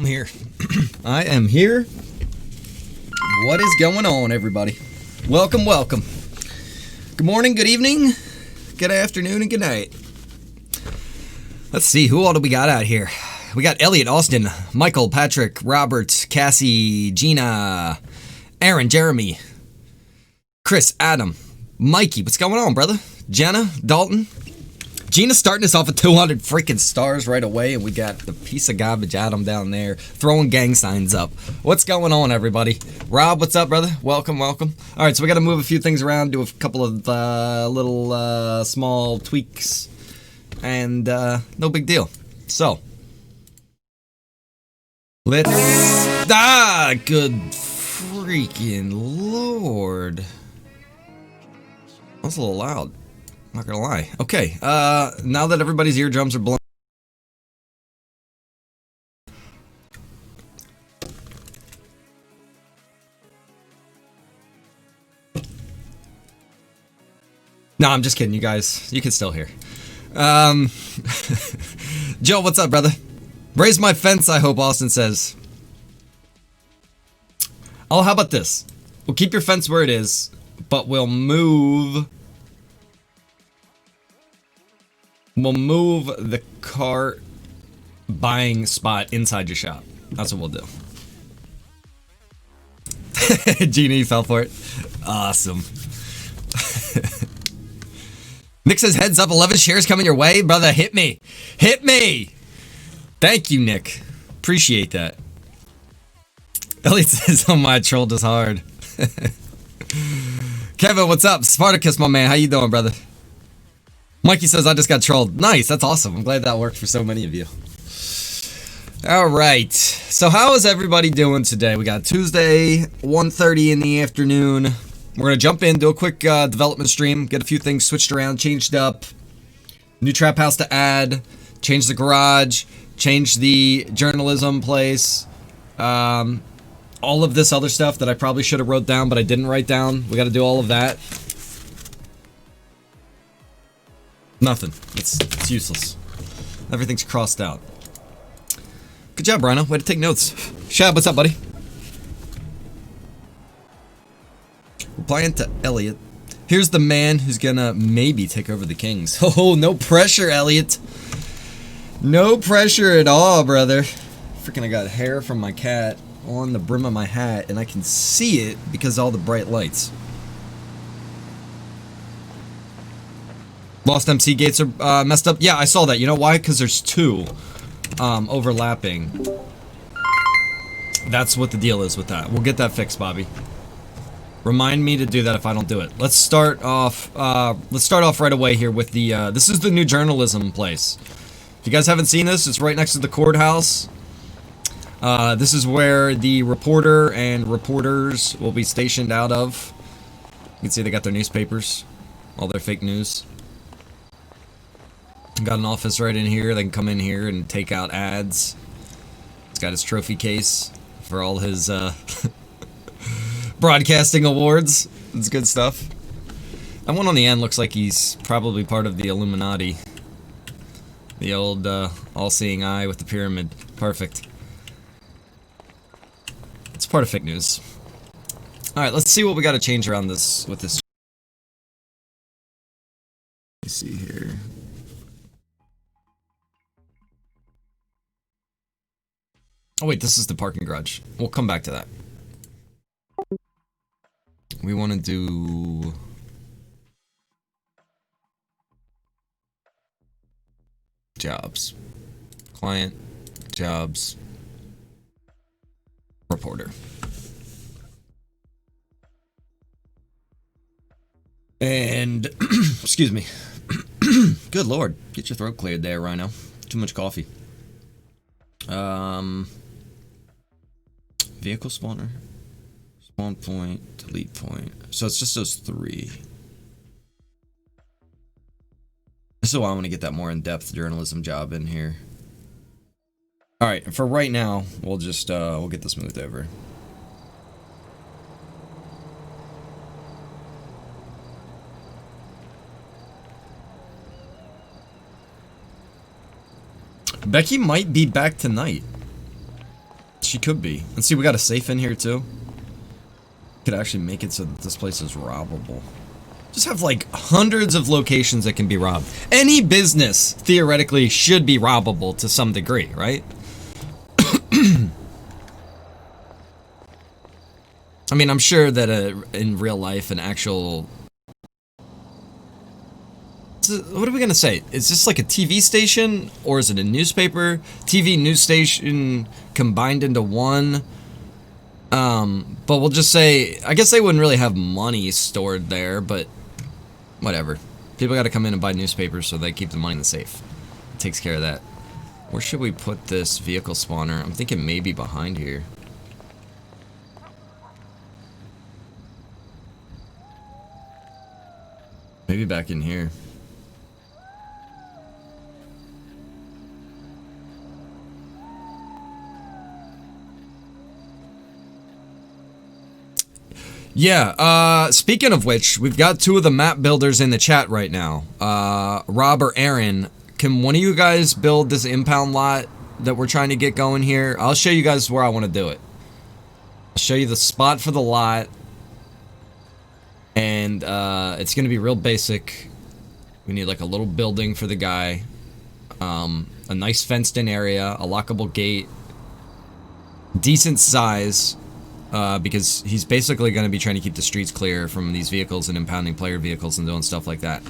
here. I am here. What is going on, everybody? Welcome, welcome. Good morning, good evening, good afternoon, and good night. Let's see, who all do we got out here? We got Elliot, Austin, Michael, Patrick, Robert, Cassie, Gina, Aaron, Jeremy, Chris, Adam, Mikey. What's going on, brother? Jenna, Dalton. Gina's starting us off with 200 freaking stars right away, and we got the piece of garbage Adam down there throwing gang signs up. What's going on, everybody? Rob, what's up, brother? Welcome, welcome. All right, so we got to move a few things around, do a couple of little small tweaks, and no big deal. So, let's... good freaking lord. That was a little loud. Not gonna lie. Okay, now that everybody's eardrums are blown. No, I'm just kidding, you guys. You can still hear. Joe, what's up, brother? Raise my fence, I hope, Austin says. Oh, how about this? We'll keep your fence where it is, but we'll move the cart buying spot inside your shop. That's what we'll do. Genie fell for it. Awesome. Nick says, heads up, 11 shares coming your way. Brother, hit me. Hit me. Thank you, Nick. Appreciate that. Elliot says, oh my, trolled is hard. Kevin, what's up? Spartacus, my man. How you doing, brother? Mikey says, I just got trolled. Nice, that's awesome. I'm glad that worked for so many of you. All right. So how is everybody doing today? We got Tuesday, 1:30 in the afternoon. We're going to jump in, do a quick development stream, get a few things switched around, changed up. New trap house to add, change the garage, change the journalism place. All of this other stuff that I probably should have wrote down, but I didn't write down. We got to do all of that. Nothing. It's useless. Everything's crossed out. Good job, Rhino. Way to take notes. Shab, what's up, buddy? Replying to Elliot. Here's the man who's gonna maybe take over the Kings. Oh, no pressure, Elliot. No pressure at all, brother. Freaking, I got hair from my cat on the brim of my hat, and I can see it because of all the bright lights. Lost MC gates are messed up. Yeah, I saw that. You know why? Because there's two overlapping. That's what the deal is with that. We'll get that fixed, Bobby. Remind me to do that if I don't do it. Let's start off right away here with the this is the new journalism place. If you guys haven't seen this, it's right next to the courthouse. This is where the reporter and reporters will be stationed out of. You can see they got their newspapers, all their fake news. Got an office right in here. They can come in here and take out ads. He's got his trophy case for all his broadcasting awards. It's good stuff. That one on the end looks like he's probably part of the Illuminati. The old all-seeing eye with the pyramid. Perfect. It's part of fake news. Alright, let's see what we got to change around this with this. Let me see here. Oh wait, this is the parking garage. We'll come back to that. We want to do... jobs. Client, jobs, reporter. And, excuse me. Good lord, get your throat cleared there, Rhino. Too much coffee. Vehicle spawner, spawn point, delete point. So it's just those three. So I want to get that more in-depth journalism job in here. All right, for right now, we'll just we'll get this moved over. Becky might be back tonight. She could be. And see, we got a safe in here too. Could actually make it so that this place is robbable. Just have like hundreds of locations that can be robbed. Any business theoretically should be robbable to some degree, right? I mean, I'm sure that in real life, an actual... What are we gonna say? Is this like a TV station, or is it a newspaper? TV, news station combined into one. But we'll just say, I guess they wouldn't really have money stored there, but whatever. People gotta come in and buy newspapers, so they keep the money in the safe. It takes care of that. Where should we put this vehicle spawner? I'm thinking maybe behind here. Maybe back in here. Yeah, speaking of which, we've got two of the map builders in the chat right now. Rob or Aaron, can one of you guys build this impound lot that we're trying to get going here? I'll show you guys where I want to do it. I'll show you the spot for the lot. And, it's gonna be real basic. We need like a little building for the guy. A nice fenced in area, a lockable gate. Decent size. Because he's basically going to be trying to keep the streets clear from these vehicles and impounding player vehicles and doing stuff like that.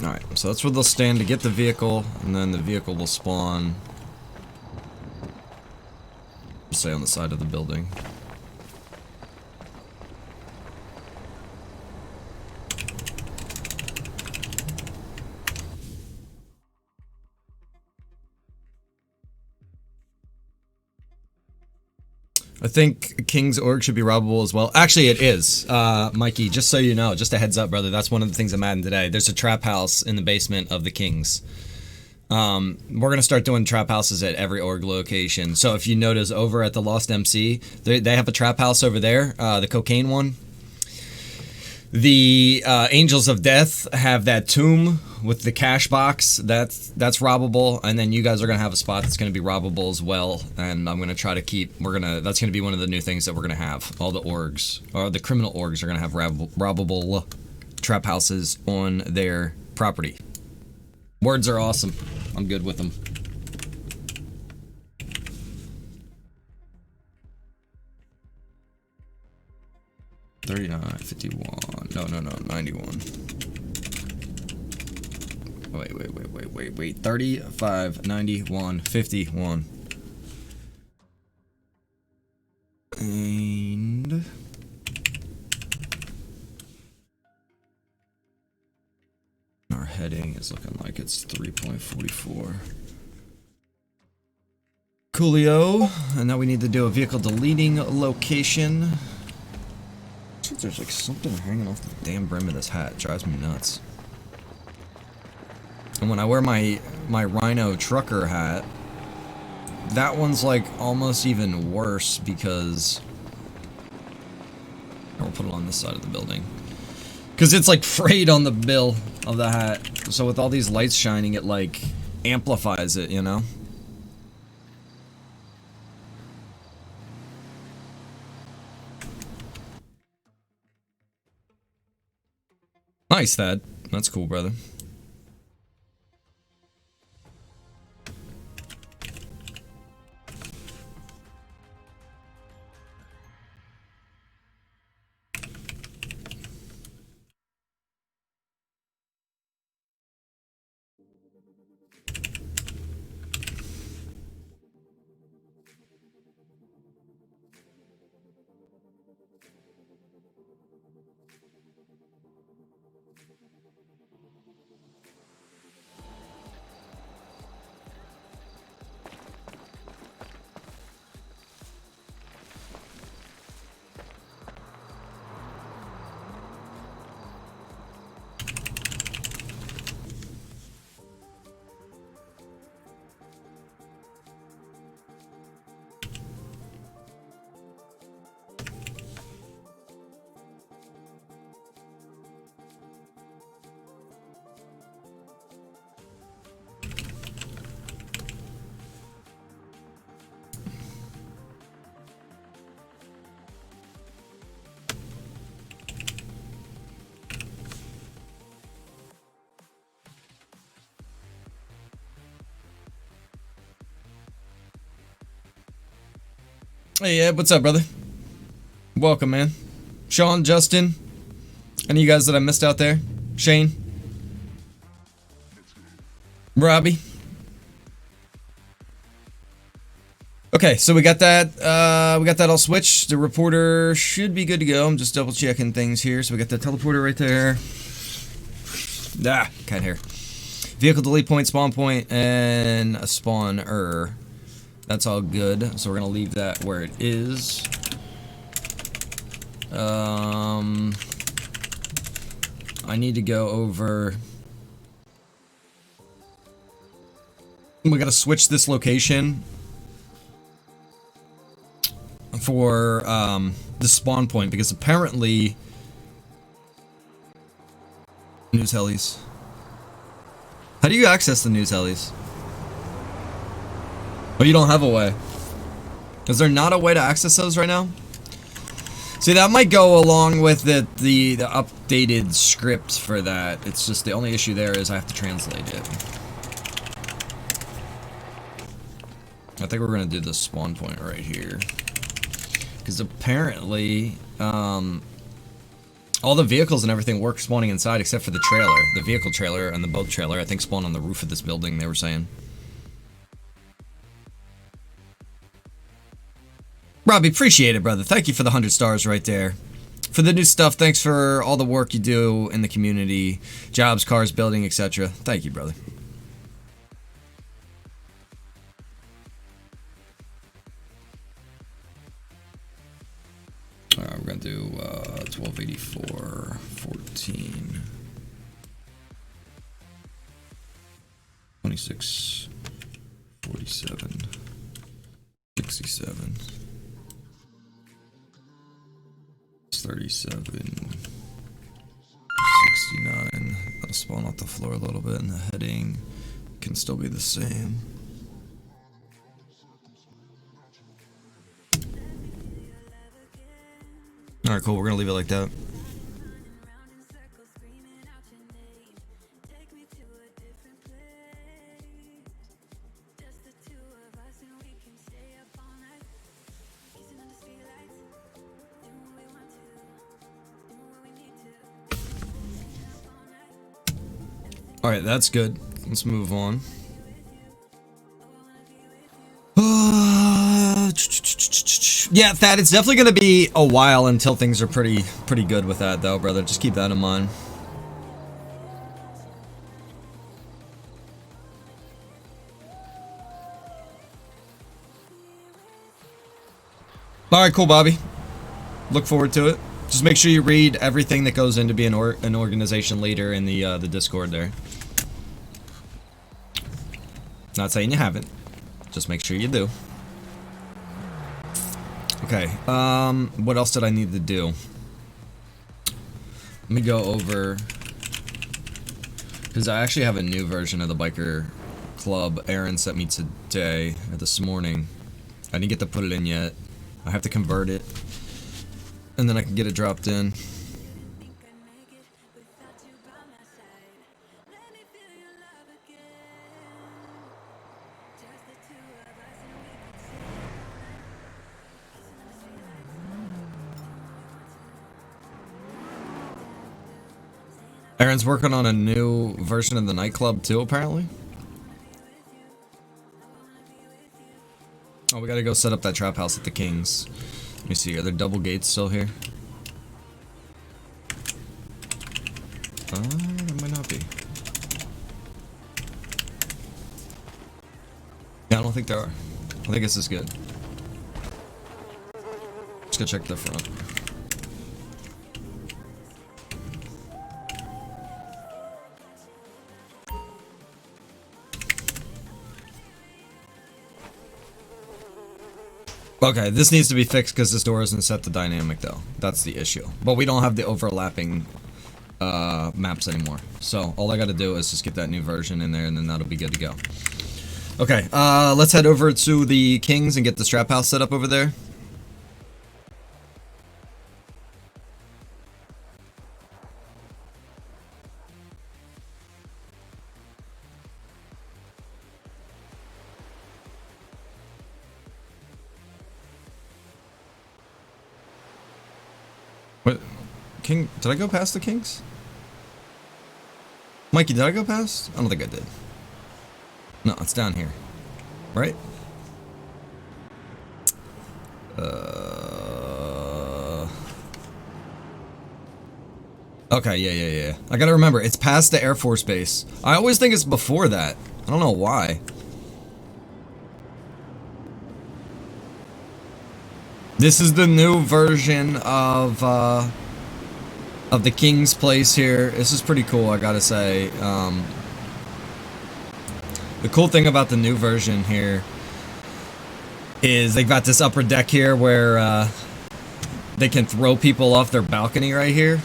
Alright, so that's where they'll stand to get the vehicle, and then the vehicle will spawn, say, on the side of the building. I think King's Org should be robbable as well. Actually, it is. Mikey, just so you know, just a heads up, brother, that's one of the things I'm adding today. There's a trap house in the basement of the Kings. We're going to start doing trap houses at every org location. So if you notice over at the Lost MC, they have a trap house over there, the cocaine one. The Angels of Death have that tomb with the cash box. That's robbable, and then you guys are gonna have a spot that's gonna be robbable as well. And I'm gonna try to keep. That's gonna be one of the new things that we're gonna have. All the orgs, or the criminal orgs, are gonna have robbable trap houses on their property. Words are awesome. I'm good with them. $39, $51, no, $91. Wait, 35, 91, 51. And our heading is looking like it's 3.44. Coolio, and now we need to do a vehicle deleting location. There's like something hanging off the damn brim of this hat. It drives me nuts. And when I wear my Rhino trucker hat, that one's like almost even worse because I'll put it on this side of the building. Because it's like frayed on the bill of the hat. So with all these lights shining, it like amplifies it, you know? Nice, Thad. That's cool, brother. Hey, Ed, what's up, brother? Welcome, man. Sean, Justin, any of you guys that I missed out there? Shane? Robbie? Okay, so we got that all switched. The reporter should be good to go. I'm just double checking things here. So we got the teleporter right there. Can't hear. Vehicle delete point, spawn point, and a spawner. That's all good. So we're gonna leave that where it is. I need to go over. We gotta switch this location for the spawn point because apparently news helis. How do you access the news helis? Oh, you don't have a way. Is there not a way to access those right now? See, that might go along with the updated script for that. It's just the only issue there is I have to translate it. I think we're gonna do the spawn point right here. Because apparently, all the vehicles and everything work spawning inside except for the trailer. The vehicle trailer and the boat trailer, I think, spawn on the roof of this building, they were saying. Robbie, appreciate it, brother. Thank you for the 100 stars right there. For the new stuff, thanks for all the work you do in the community. Jobs, cars, building, etc. Thank you, brother. Alright, we're gonna do 1284, 14, 26, 47, 67, 37, 69. That'll spawn off the floor a little bit, and the heading can still be the same. Alright, cool. We're gonna leave it like that. Alright, that's good. Let's move on. Yeah, Thad, it's definitely gonna be a while until things are pretty good with that, though, brother. Just keep that in mind. Alright, cool, Bobby. Look forward to it. Just make sure you read everything that goes into being an organization leader in the Discord there. Not saying you haven't. Just make sure you do. Okay, what else did I need to do? Let me go over, because I actually have a new version of the biker club Aaron sent me today, or this morning. I didn't get to put it in yet. I have to convert it, and then I can get it dropped in. Aaron's working on a new version of the nightclub too, apparently. Oh, we gotta go set up that trap house at the Kings. Let me see, are there double gates still here? There might not be. Yeah, I don't think there are. I think this is good. Let's go check the front. Okay, this needs to be fixed because this door isn't set to dynamic though. That's the issue. But we don't have the overlapping maps anymore. So all I gotta do is just get that new version in there and then that'll be good to go. Okay, let's head over to the Kings and get the strap house set up over there. What? King? Did I go past the Kings? Mikey, did I go past? I don't think I did. No, it's down here. Right? Okay, yeah. I gotta remember, it's past the Air Force Base. I always think it's before that. I don't know why. This is the new version of the King's Place here. This is pretty cool, I gotta say. The cool thing about the new version here is they've got this upper deck here where they can throw people off their balcony right here.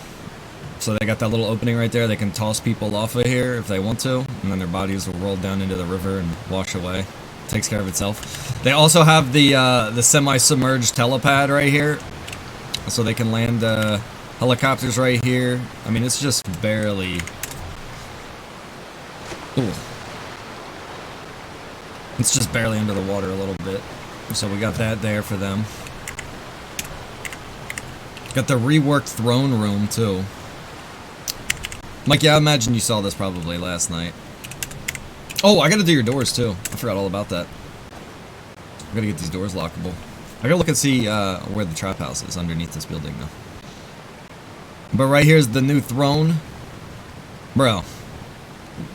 So they got that little opening right there. They can toss people off of here if they want to, and then their bodies will roll down into the river and wash away. Takes care of itself. They also have the semi-submerged helipad right here, so they can land helicopters right here. I mean, it's just barely. Ooh. It's just barely under the water a little bit. So we got that there for them. Got the reworked throne room too. Mike, yeah, I imagine you saw this probably last night. Oh, I gotta do your doors too. I forgot all about that. I gotta get these doors lockable. I gotta look and see where the trap house is underneath this building though. But right here's the new throne. Bro.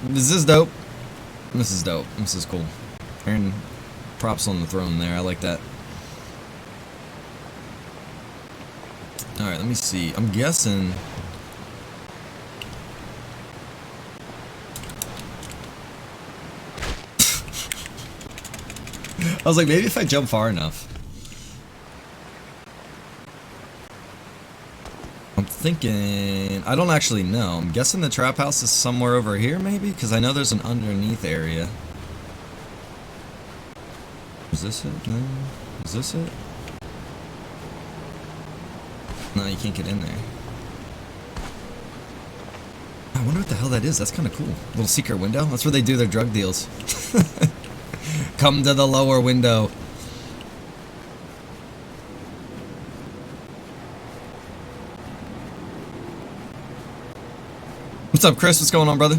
This is dope. This is dope. This is cool. And props on the throne there. I like that. Alright, let me see. I'm guessing. I was like, maybe if I jump far enough. I'm thinking. I don't actually know. I'm guessing the trap house is somewhere over here, maybe? Because I know there's an underneath area. Is this it? No. Is this it? No, you can't get in there. I wonder what the hell that is. That's kind of cool. Little secret window? That's where they do their drug deals. Come to the lower window. What's up, Chris? What's going on, brother?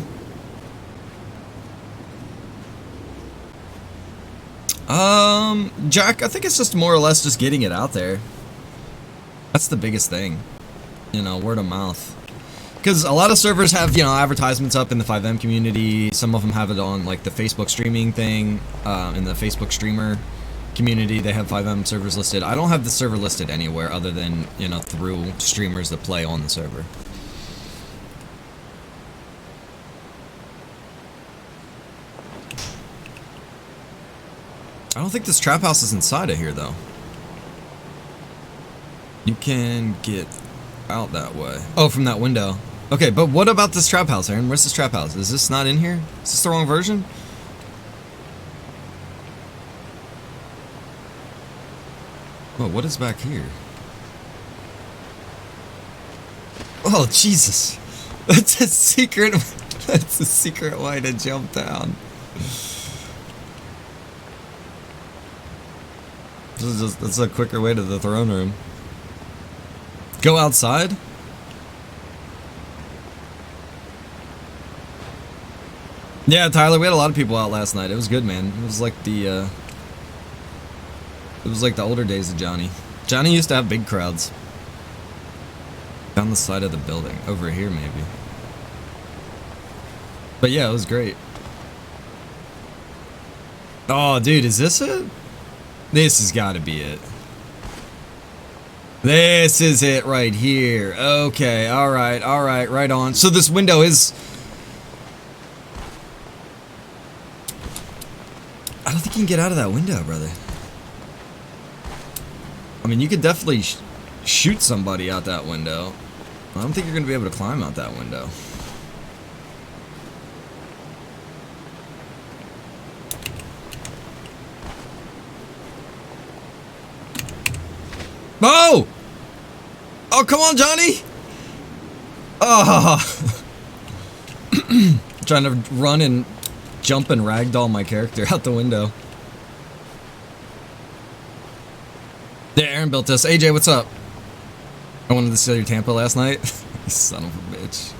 Jack, I think it's just more or less just getting it out there. That's the biggest thing. You know, word of mouth. Because a lot of servers have, you know, advertisements up in the FiveM community. Some of them have it on, like, the Facebook streaming thing. In the Facebook streamer community, they have FiveM servers listed. I don't have the server listed anywhere other than, you know, through streamers that play on the server. I don't think this trap house is inside of here, though. You can get out that way. Oh, from that window. Okay, but what about this trap house, Aaron? Where's this trap house? Is this not in here? Is this the wrong version? Oh, what is back here? Oh, Jesus. That's a secret. That's a secret way to jump down. That's a quicker way to the throne room. Go outside? Yeah, Tyler, we had a lot of people out last night. It was good, man. It was like the older days of Johnny. Johnny used to have big crowds. Down the side of the building. Over here, maybe. But yeah, it was great. Oh, dude, is this it? This has got to be it. This is it right here. Okay, alright, right on. So this window is... I don't think you can get out of that window, brother. I mean, you could definitely shoot somebody out that window. I don't think you're going to be able to climb out that window. Oh! Oh, come on, Johnny! Oh! Trying to run and jump and ragdoll my character out the window. Yeah, Aaron built this. AJ, what's up? I wanted to steal your Tampa last night. You son of a bitch.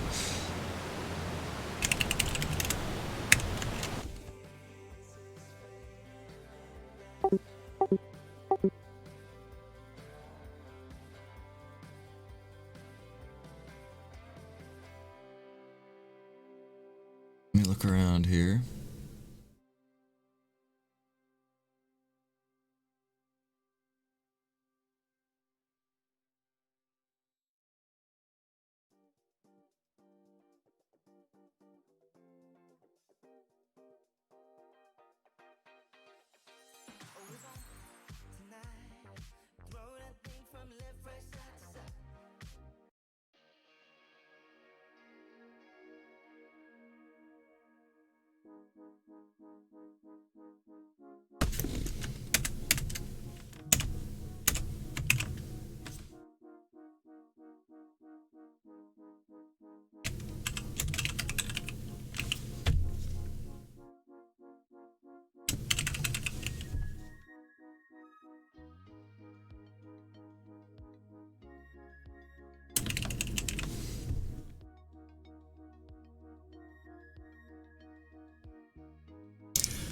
Let me look around here.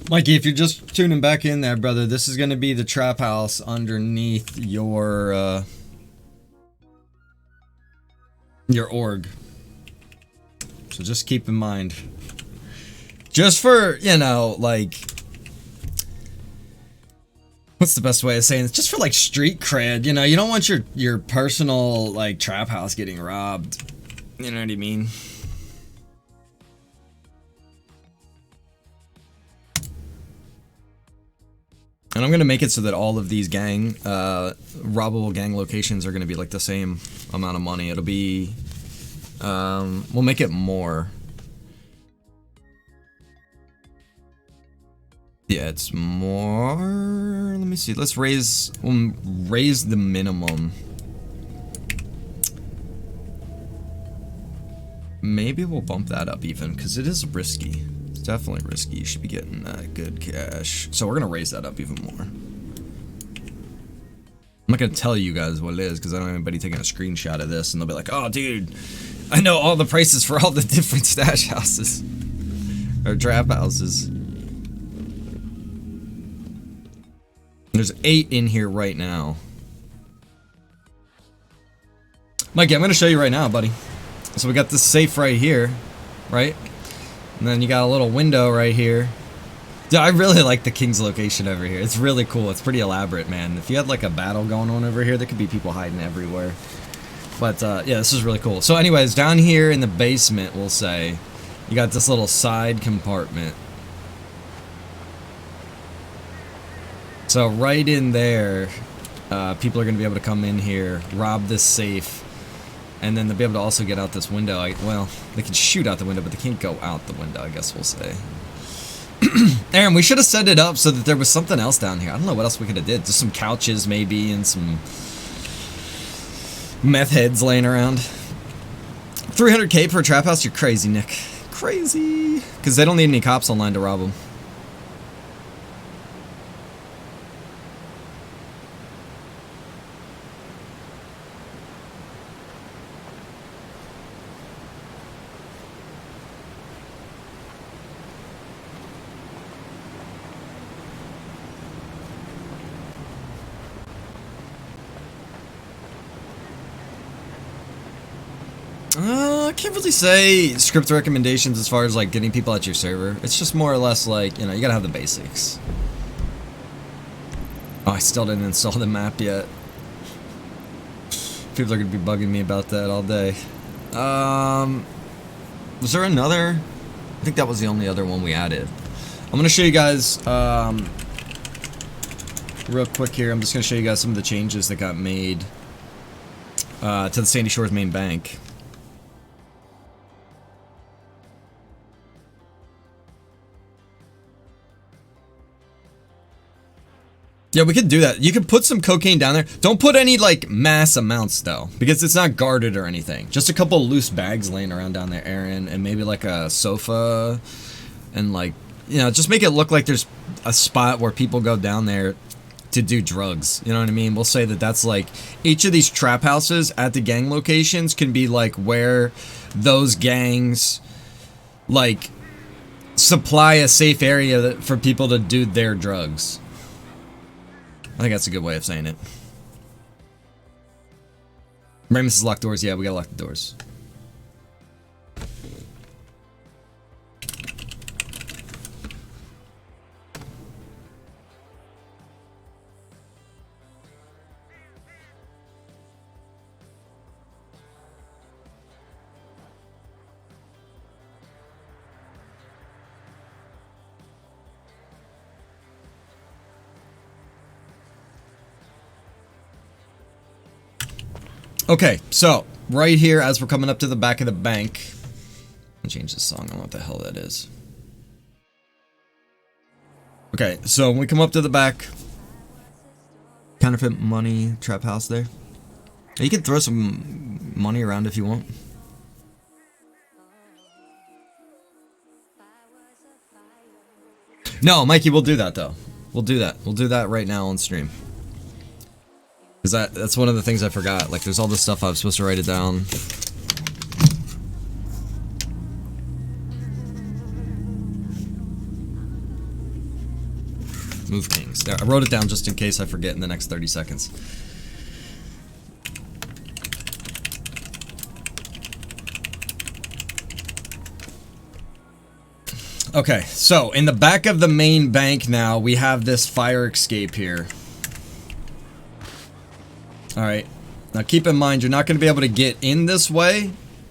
Mikey, if you're just tuning back in there, brother, this is going to be the trap house underneath your org. So just keep in mind. Just for, you know, like, what's the best way of saying it? Just for, like, street cred, you know, you don't want your personal, like, trap house getting robbed. You know what I mean? And I'm going to make it so that all of these robbable gang locations are going to be like the same amount of money. It'll be, we'll make it more. Yeah, it's more, let me see, we'll raise the minimum. Maybe we'll bump that up even, because it is risky. Definitely risky. You should be getting good cash. So we're gonna raise that up even more. I'm not gonna tell you guys what it is because I don't want anybody taking a screenshot of this and they'll be like, "Oh, dude, I know all the prices for all the different stash houses or trap houses." There's 8 in here right now. Mikey, I'm gonna show you right now, buddy. So we got this safe right here, right? And then you got a little window right here. Dude, I really like the King's location over here. It's really cool. It's pretty elaborate, man. If you had like a battle going on over here, there could be people hiding everywhere. But yeah, this is really cool. So anyways, down here in the basement, we'll say, you got this little side compartment. So right in there, people are going to be able to come in here, rob this safe, and then they'll be able to also get out this window. Well, they can shoot out the window, but they can't go out the window, I guess we'll say. Aaron, we should have set it up so that there was something else down here. I don't know what else we could have did. Just some couches maybe and some meth heads laying around. 300K per trap house? You're crazy, Nick. Crazy. Because they don't need any cops online to rob them. I can't really say script recommendations as far as like getting people at your server. It's just more or less like, you know, you gotta have the basics. Oh, I still didn't install the map yet. People are gonna be bugging me about that all day. Was there another? I think that was the only other one we added. I'm gonna show you guys real quick here. I'm just gonna show you guys some of the changes that got made to the Sandy Shores main bank. Yeah, we could do that. You could put some cocaine down there. Don't put any, like, mass amounts, though, because it's not guarded or anything. Just a couple loose bags laying around down there, Aaron, and maybe, like, a sofa, and, like, you know, just make it look like there's a spot where people go down there to do drugs. You know what I mean? We'll say that that's like each of these trap houses at the gang locations can be like where those gangs like supply a safe area for people to do their drugs. I think that's a good way of saying it. Ramus has locked doors. Yeah, we gotta lock the doors. Okay, so right here, as we're coming up to the back of the bank, I'll change this song. I don't know what the hell that is. Okay, so when we come up to the back, counterfeit money trap house there. You can throw some money around if you want. No, Mikey, we'll do that though. We'll do that. We'll do that right now on stream. Because that's one of the things I forgot. Like, there's all this stuff I was supposed to write it down. Move kings. There, I wrote it down just in case I forget in the next 30 seconds. Okay, so in the back of the main bank now, we have this fire escape here. Alright, now keep in mind, you're not going to be able to get in this way.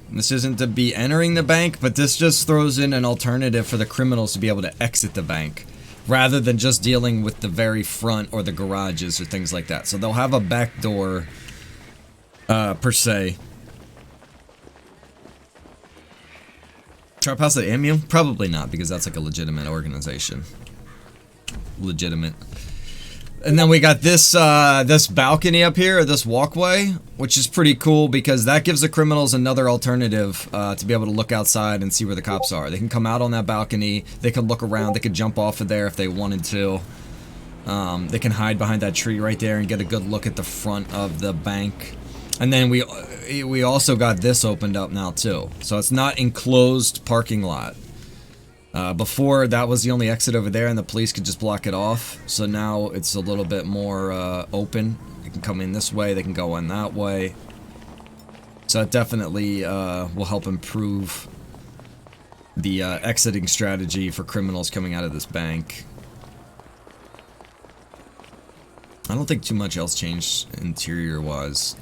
This isn't to be entering the bank, but this just throws in an alternative for the criminals to be able to exit the bank, rather than just dealing with the very front or the garages or things like that. So they'll have a back door, per se. Trap House at Ammu? Probably not, because that's like a legitimate organization. Legitimate. And then we got this this balcony up here, or this walkway, which is pretty cool because that gives the criminals another alternative to be able to look outside and see where the cops are. They can come out on that balcony, they can look around, they could jump off of there if they wanted to. They can hide behind that tree right there and get a good look at the front of the bank. And then we also got this opened up now too. So it's not enclosed parking lot. Before, that was the only exit over there and the police could just block it off. So now it's a little bit more open. They can come in this way, they can go in that way. So it definitely will help improve the exiting strategy for criminals coming out of this bank. I don't think too much else changed interior-wise.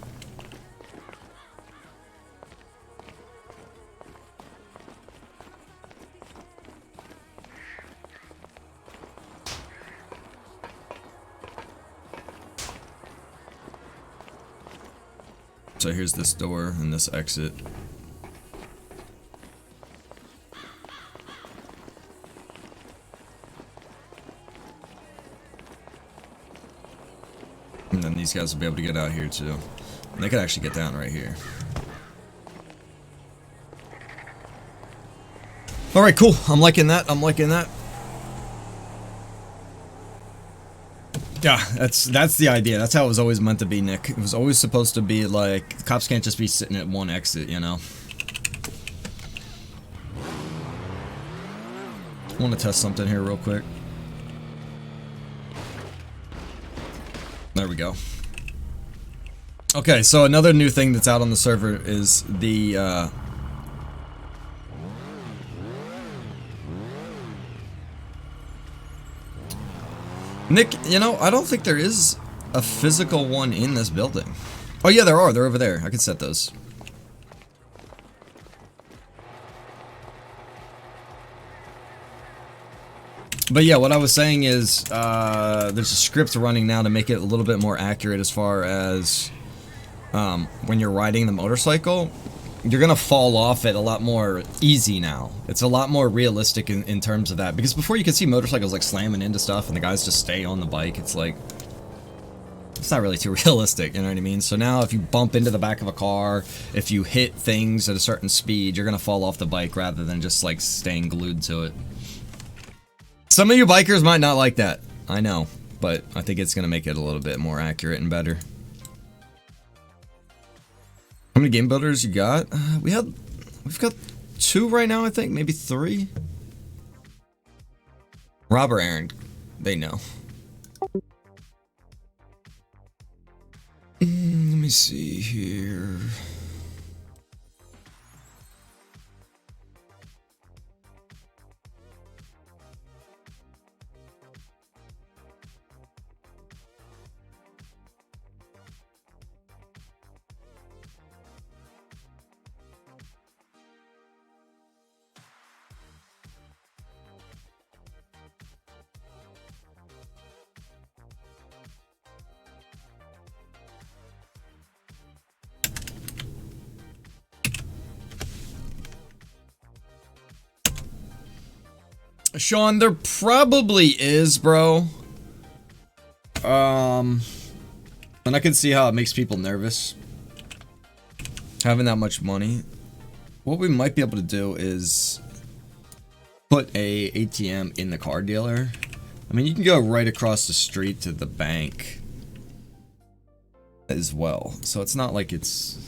So here's this door and this exit. And then these guys will be able to get out here too. And they could actually get down right here. Alright, cool. I'm liking that. I'm liking that. Yeah, that's the idea. That's how it was always meant to be, Nick. It was always supposed to be like, cops can't just be sitting at one exit, you know? I want to test something here real quick. There we go. Okay, so another new thing that's out on the server is the, Nick, you know, I don't think there is a physical one in this building. Oh yeah, there are. They're over there. I could set those. But yeah, what I was saying is, there's a script running now to make it a little bit more accurate as far as, when you're riding the motorcycle, you're gonna fall off it a lot more easy now. It's a lot more realistic in terms of that. Because before you could see motorcycles like slamming into stuff and the guys just stay on the bike. It's like, it's not really too realistic, you know what I mean? So now if you bump into the back of a car, if you hit things at a certain speed, you're gonna fall off the bike rather than just like staying glued to it. Some of you bikers might not like that, I know. but I think it's going to make it a little bit more accurate and better. How many game builders you got? We've got 2 right now, I think, maybe 3. Rob or Aaron, they know. Let me see here. Sean, there probably is, bro. And I can see how it makes people nervous. Having that much money. What we might be able to do is put a ATM in the car dealer. I mean, you can go right across the street to the bank as well. So it's not like it's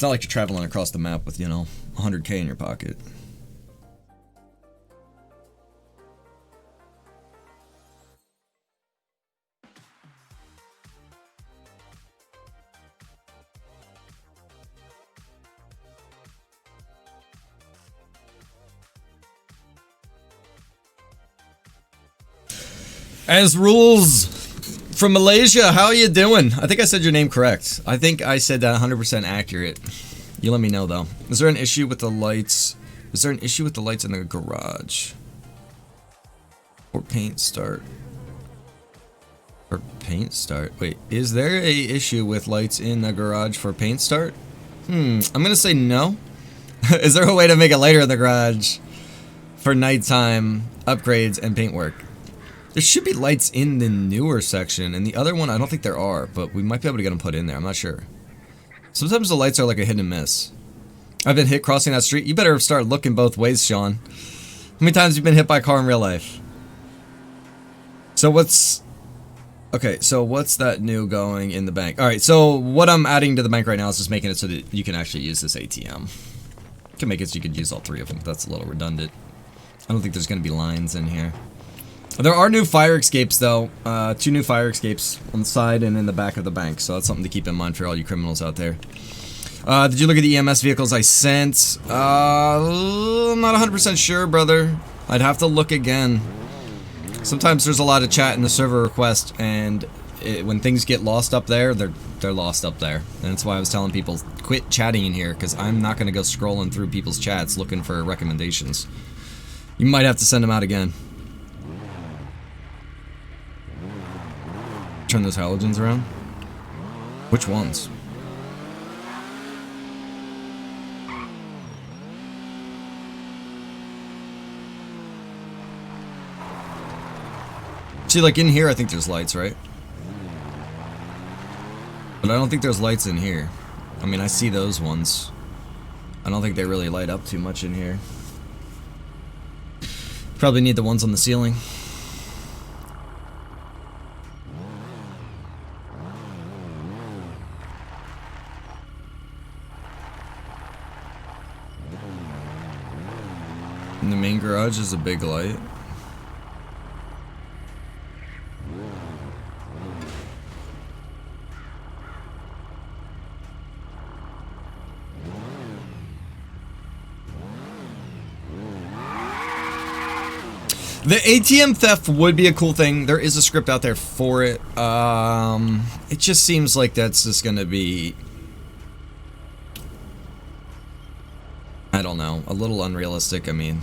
not like you're traveling across the map with, you know, 100K in your pocket. As rules from Malaysia, how are you doing? I think I said your name correct. I think I said that 100% accurate. You let me know though. Is there an issue with the lights? Is there an issue with the lights in the garage? Or paint start? Or paint start? Wait, is there a issue with lights in the garage for paint start? I'm gonna say no. Is there a way to make it lighter in the garage for nighttime upgrades and paint work? There should be lights in the newer section, and the other one, I don't think there are, but we might be able to get them put in there, I'm not sure. Sometimes the lights are like a hit and miss. I've been hit crossing that street. You better start looking both ways, Sean. How many times have you been hit by a car in real life? So what's... Okay, so what's that new going in the bank? Alright, so what I'm adding to the bank right now is just making it so that you can actually use this ATM. You can make it so you could use all 3 of them, but that's a little redundant. I don't think there's going to be lines in here. There are new fire escapes though, 2 new fire escapes on the side and in the back of the bank, so that's something to keep in mind for all you criminals out there. Did you look at the EMS vehicles I sent? I'm not 100% sure, brother. I'd have to look again. Sometimes there's a lot of chat in the server request, and when things get lost up there, they're lost up there. And that's why I was telling people, quit chatting in here, because I'm not going to go scrolling through people's chats looking for recommendations. You might have to send them out again. Turn those halogens around? Which ones? See, like in here, I think there's lights, right? But I don't think there's lights in here. I mean, I see those ones. I don't think they really light up too much in here. Probably need the ones on the ceiling. In the main garage is a big light. The ATM theft would be a cool thing. There is a script out there for it. It just seems like that's just gonna be, I don't know, a little unrealistic. I mean,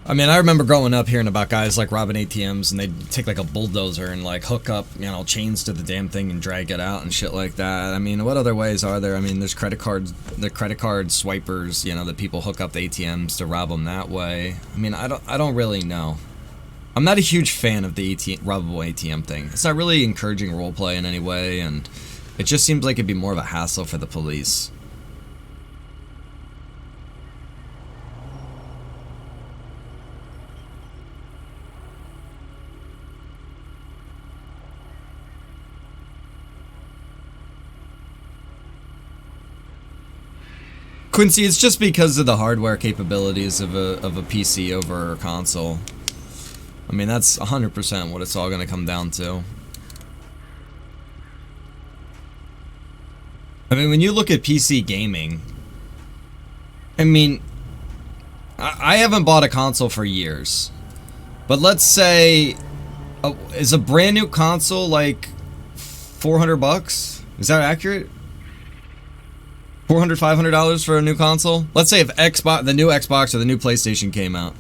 I remember growing up hearing about guys like robbing ATMs, and they'd take like a bulldozer and like hook up, you know, chains to the damn thing and drag it out and shit like that. I mean, what other ways are there? I mean, there's credit card swipers, you know, that people hook up the ATMs to rob them that way. I mean, I don't really know. I'm not a huge fan of the robbable ATM thing. It's not really encouraging roleplay in any way, and it just seems like it'd be more of a hassle for the police. Quincy, it's just because of the hardware capabilities of a PC over a console. I mean, that's 100% what it's all going to come down to. I mean, when you look at PC gaming, I mean, I haven't bought a console for years. But let's say, is a brand new console like $400? Is that accurate? $400, $500 for a new console? Let's say if Xbox, the new Xbox or the new PlayStation came out.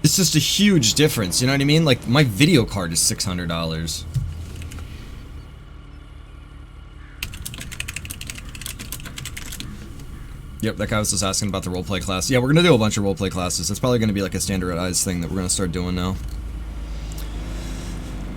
It's just a huge difference, you know what I mean? Like, my video card is $600. Yep, that guy was just asking about the roleplay class. Yeah, we're gonna do a bunch of roleplay classes. That's probably gonna be like a standardized thing that we're gonna start doing now.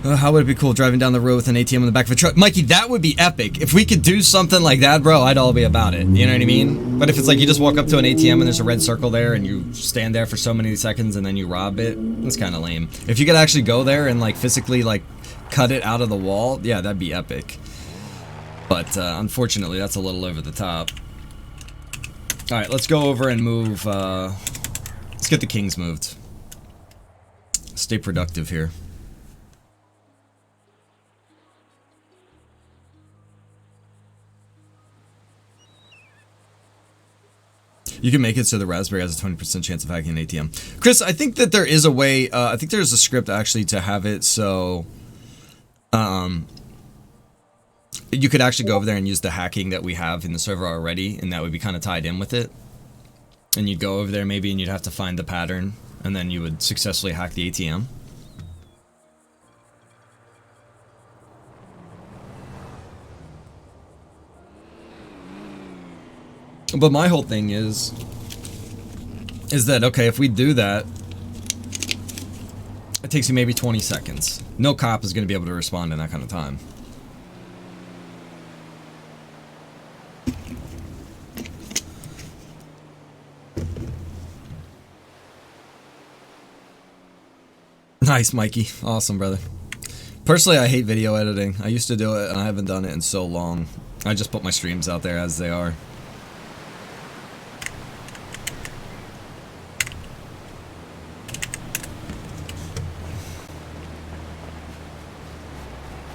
How would it be cool driving down the road with an ATM in the back of a truck? Mikey, that would be epic. If we could do something like that, bro, I'd all be about it. You know what I mean? But if it's like you just walk up to an ATM and there's a red circle there and you stand there for so many seconds and then you rob it, that's kind of lame. If you could actually go there and like physically like cut it out of the wall, yeah, that'd be epic. But unfortunately, that's a little over the top. All right, let's go over and move. Let's get the kings moved. Stay productive here. You can make it so the Raspberry has a 20% chance of hacking an ATM. Chris, I think that there is a way, I think there's a script actually to have it so, you could actually go over there and use the hacking that we have in the server already, and that would be kind of tied in with it. And you'd go over there maybe and you'd have to find the pattern, and then you would successfully hack the ATM. But my whole thing is that, okay, if we do that, it takes you maybe 20 seconds. No cop is going to be able to respond in that kind of time. Nice, Mikey. Awesome, brother. Personally, I hate video editing. I used to do it, and I haven't done it in so long. I just put my streams out there as they are.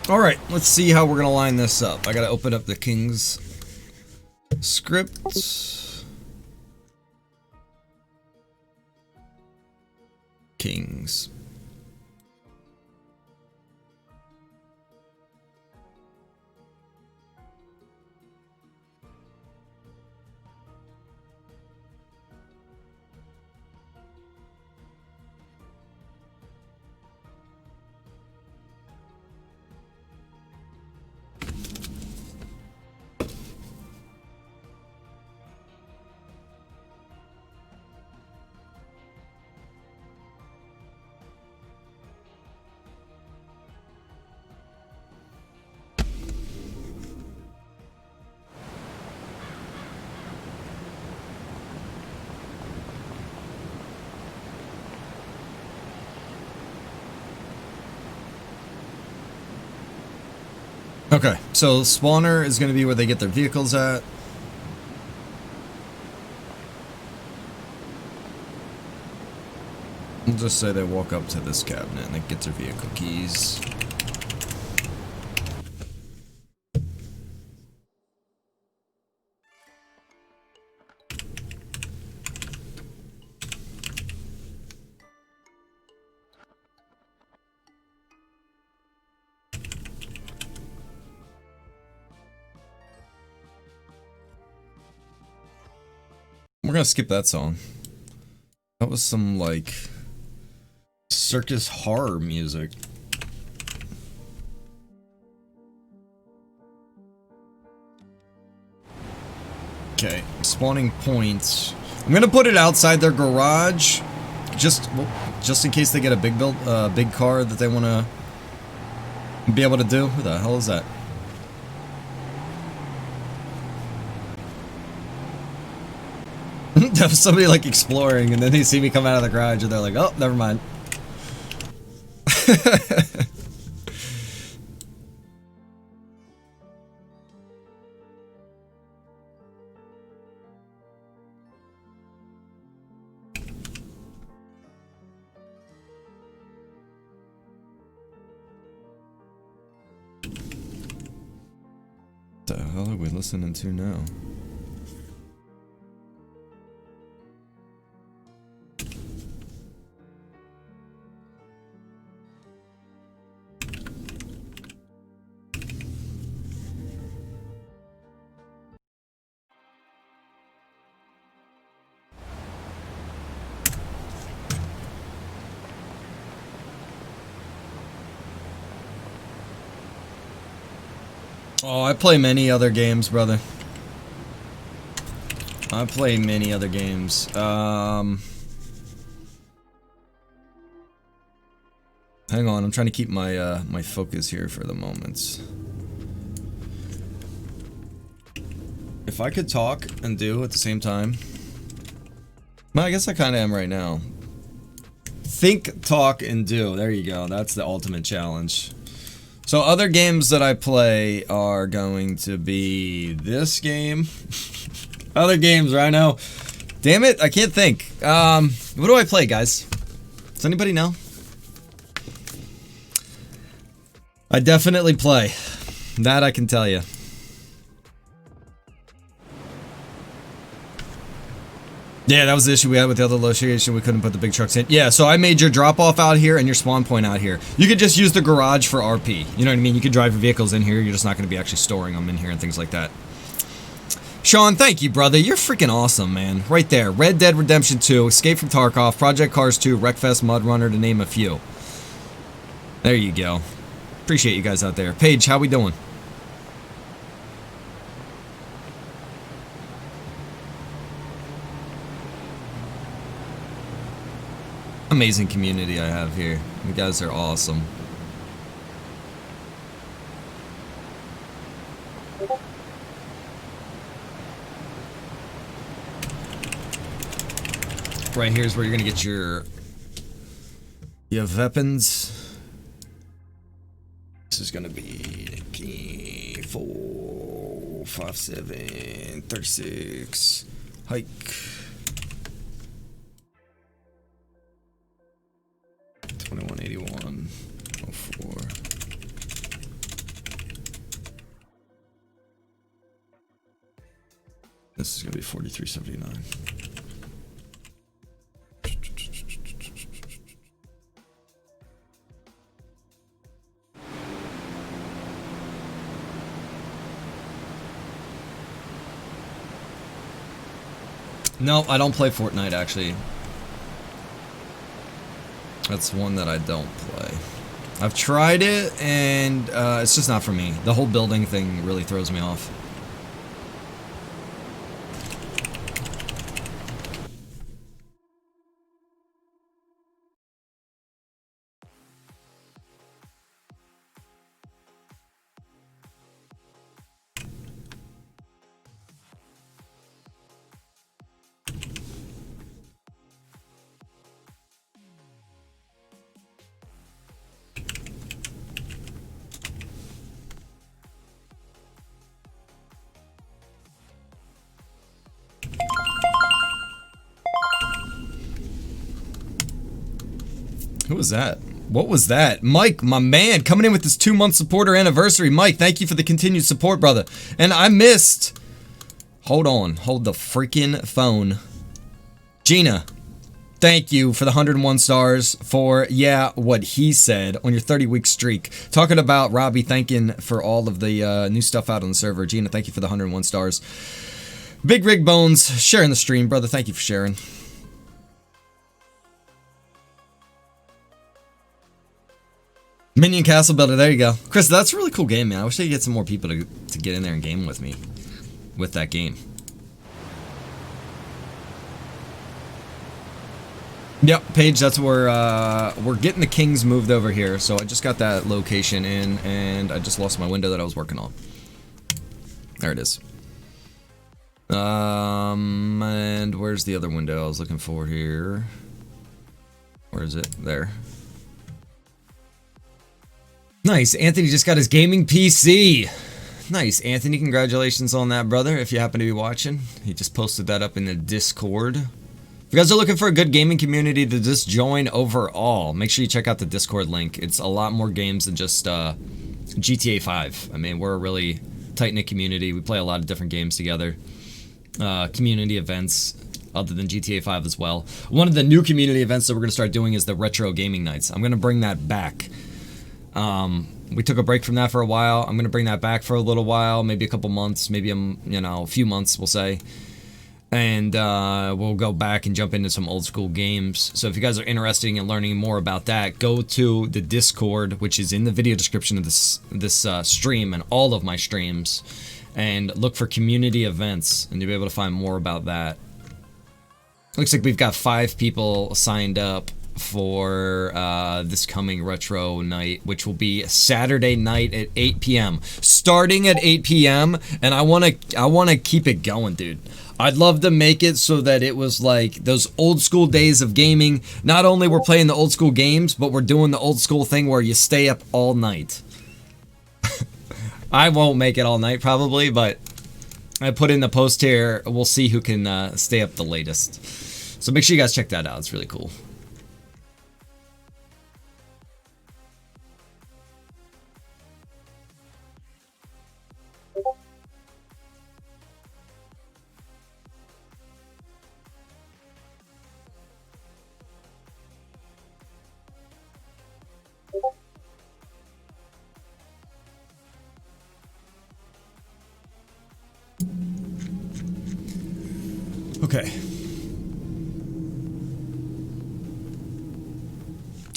Alright, let's see how we're gonna line this up. I gotta open up the King's script. Kings. Okay, so spawner is going to be where they get their vehicles at. We'll just say they walk up to this cabinet and they get their vehicle keys. We're gonna skip that song. That was some, like, circus horror music. Okay, spawning points. I'm gonna put it outside their garage, just in case they get a big car that they wanna be able to do. Who the hell is that? That was somebody like exploring, and then they see me come out of the garage, and they're like, "Oh, never mind." the hell are we listening to now? Oh, I play many other games, brother. I play many other games. Hang on, I'm trying to keep my my focus here for the moment. If I could talk and do at the same time. Well, I guess I kind of am right now. Think, talk, and do. There you go. That's the ultimate challenge. So other games that I play are going to be this game. Other games right now. Damn it, I can't think. What do I play, guys? Does anybody know? I definitely play. That I can tell you. Yeah, that was the issue we had with the other location. We couldn't put the big trucks in. Yeah, so I made your drop-off out here and your spawn point out here. You could just use the garage for RP. You know what I mean? You could drive your vehicles in here. You're just not going to be actually storing them in here and things like that. Sean, thank you, brother. You're freaking awesome, man. Right there. Red Dead Redemption 2, Escape from Tarkov, Project Cars 2, Wreckfest, Mud Runner, to name a few. There you go. Appreciate you guys out there. Paige, how we doing? Amazing community I have here. You guys are awesome. Right here's where you're gonna get your weapons. This is gonna be key 4, 5, 7, 36, hike. 2181 04. This is gonna be 4379. No, I don't play Fortnite actually. That's one that I don't play. I've tried it, and it's just not for me. The whole building thing really throws me off. Who was that? What was that? Mike, my man, coming in with this 2-month supporter anniversary. Mike, thank you for the continued support, brother. And I missed... Hold on. Hold the freaking phone. Gina, thank you for the 101 stars for, yeah, what he said on your 30-week streak. Talking about Robbie thanking for all of the new stuff out on the server. Gina, thank you for the 101 stars. Big Rig Bones, sharing the stream, brother. Thank you for sharing. Minion Castle Builder, there you go. Chris, that's a really cool game, man. I wish I could get some more people to get in there and game with me with that game. Yep, Paige, that's where we're getting the Kings moved over here. So I just got that location in, and I just lost my window that I was working on. There it is. And where's the other window I was looking for here? Where is it? There. Nice, Anthony just got his gaming PC. Nice, Anthony, congratulations on that, brother, if you happen to be watching. He just posted that up in the Discord. If you guys are looking for a good gaming community to just join overall, make sure you check out the Discord link. It's a lot more games than just GTA 5. I mean, we're a really tight-knit community. We play a lot of different games together. Community events, other than GTA 5 as well. One of the new community events that we're going to start doing is the retro gaming nights. I'm going to bring that back. We took a break from that for a while. I'm going to bring that back for a little while, maybe a couple months, maybe a few months, we'll say. And we'll go back and jump into some old school games. So if you guys are interested in learning more about that, go to the Discord, which is in the video description of this stream and all of my streams, and look for community events, and you'll be able to find more about that. Looks like we've got 5 people signed up for this coming retro night, which will be Saturday night at 8 p.m. starting at 8 p.m. and I want to keep it going, dude. I'd love to make it so that it was like those old school days of gaming. Not only we're playing the old school games, but we're doing the old school thing where you stay up all night. I won't make it all night probably, but I put in the post here. We'll see who can stay up the latest. So make sure you guys check that out. It's really cool. Okay.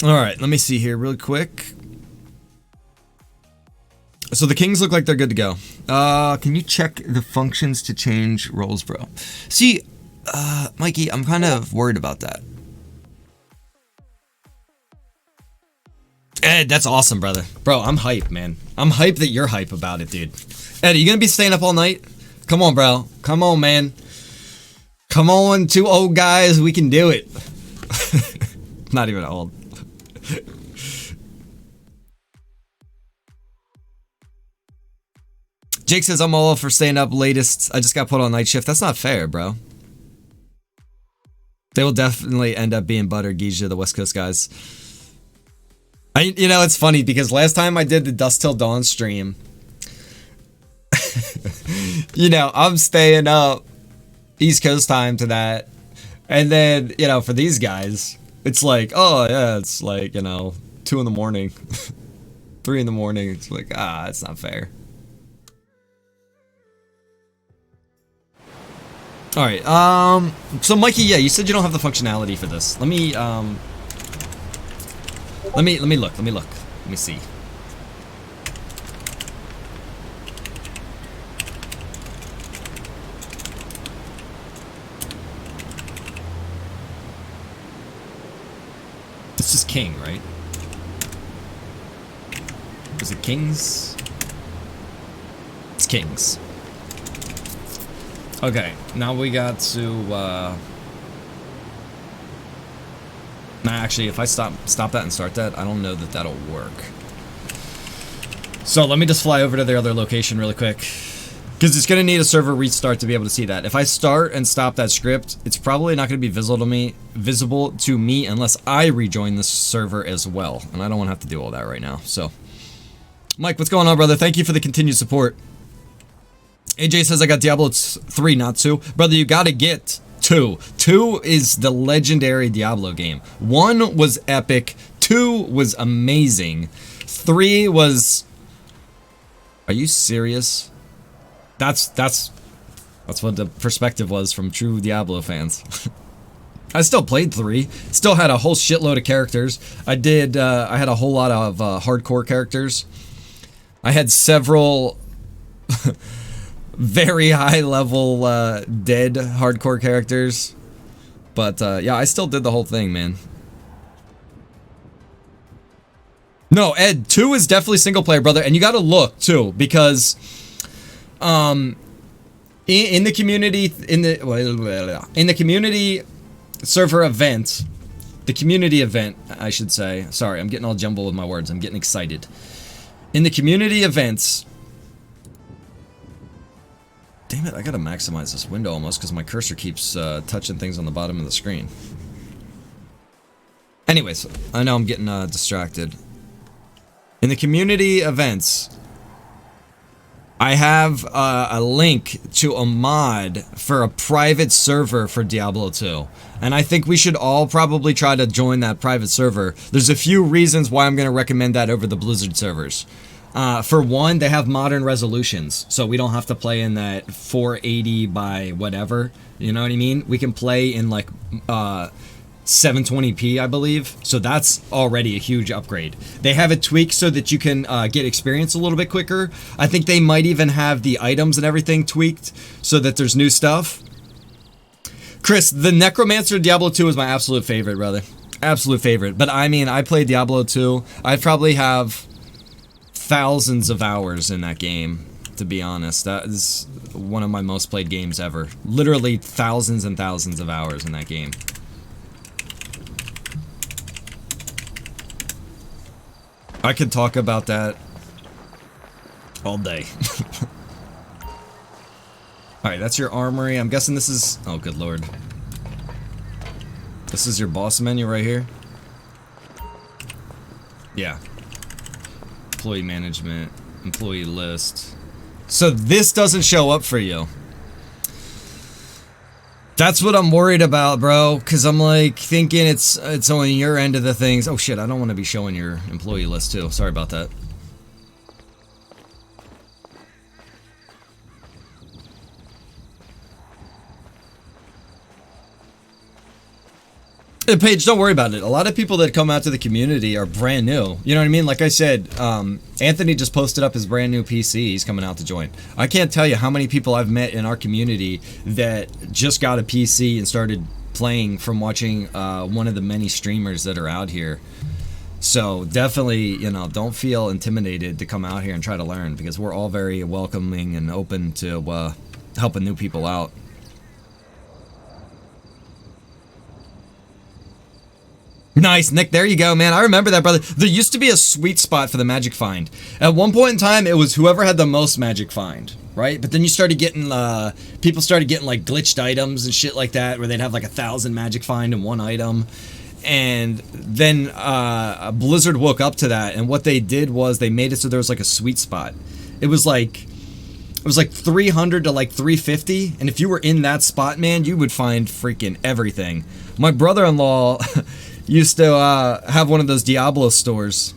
All right, let me see here real quick. So the kings look like they're good to go. Can you check the functions to change roles, bro? See, Mikey, I'm kind of worried about that. Ed, that's awesome, brother. Bro, I'm hype, man. I'm hype that you're hype about it, dude. Ed, are you gonna be staying up all night? Come on, bro. Come on, man. Come on, 2 old guys, we can do it. Not even old. Jake says, I'm all for staying up latest. I just got put on night shift. That's not fair, bro. They will definitely end up being Butter, Geisha, the West Coast guys. You know, it's funny because last time I did the Dusk Till Dawn stream, you know, I'm staying up East Coast time to that. And then, you know, for these guys, it's like, oh, yeah, it's like, you know, 2 in the morning, 3 in the morning. It's like, it's not fair. All right. So Mikey, yeah, you said you don't have the functionality for this. Let me look. Let me see. This is King, right? Is it Kings? It's Kings. Okay, now we got to, nah, actually, if I stop that and start that, I don't know that that'll work. So let me just fly over to their other location really quick, because it's going to need a server restart to be able to see that. If I start and stop that script, it's probably not going to be visible to me unless I rejoin the server as well, and I don't want to have to do all that right now. So, Mike, what's going on, brother? Thank you for the continued support. AJ says I got Diablo 3, not 2. Brother, you gotta get 2. 2 is the legendary Diablo game. 1 was epic. 2 was amazing. 3 was... Are you serious? That's what the perspective was from true Diablo fans. I still played 3. Still had a whole shitload of characters. I had a whole lot of hardcore characters. I had several... very high level dead hardcore characters, but yeah, I still did the whole thing, man. No, Ed, 2 is definitely single player, brother, and you gotta look too, because in the community server event, the community event, I should say. Sorry, I'm getting all jumbled with my words. I'm getting excited. In the community events. Damn it, I gotta maximize this window almost because my cursor keeps touching things on the bottom of the screen. Anyways, I know I'm getting distracted. In the community events, I have a link to a mod for a private server for Diablo 2. And I think we should all probably try to join that private server. There's a few reasons why I'm going to recommend that over the Blizzard servers. For one, they have modern resolutions, so we don't have to play in that 480 by whatever. You know what I mean? We can play in like 720p, I believe. So that's already a huge upgrade. They have it tweaked so that you can get experience a little bit quicker. I think they might even have the items and everything tweaked so that there's new stuff. Chris, the Necromancer Diablo 2 is my absolute favorite, brother. Absolute favorite. But I mean, I played Diablo 2. I probably have thousands of hours in that game, to be honest. That is one of my most played games ever. Literally thousands and thousands of hours in that game. I could talk about that all day. Alright, that's your armory. I'm guessing this is... Oh, good lord. This is your boss menu right here? Yeah. Employee management. Employee list. So this doesn't show up for you. That's what I'm worried about, bro. Because I'm like thinking it's on your end of the things. Oh shit, I don't want to be showing your employee list too. Sorry about that. Paige, don't worry about it. A lot of people that come out to the community are brand new. You know what I mean? Like I said, Anthony just posted up his brand new PC. He's coming out to join. I can't tell you how many people I've met in our community that just got a PC and started playing from watching one of the many streamers that are out here. So definitely, you know, don't feel intimidated to come out here and try to learn, because we're all very welcoming and open to helping new people out. Nice, Nick, there you go, man. I remember that, brother. There used to be a sweet spot for the magic find. At one point in time, it was whoever had the most magic find, right? But then you started getting, people started getting like glitched items and shit like that, where they'd have like 1,000 magic find in one item. And then Blizzard woke up to that, and what they did was they made it so there was like a sweet spot. It was like 300 to like 350, and if you were in that spot, man, you would find freaking everything. My brother-in-law used to have one of those Diablo stores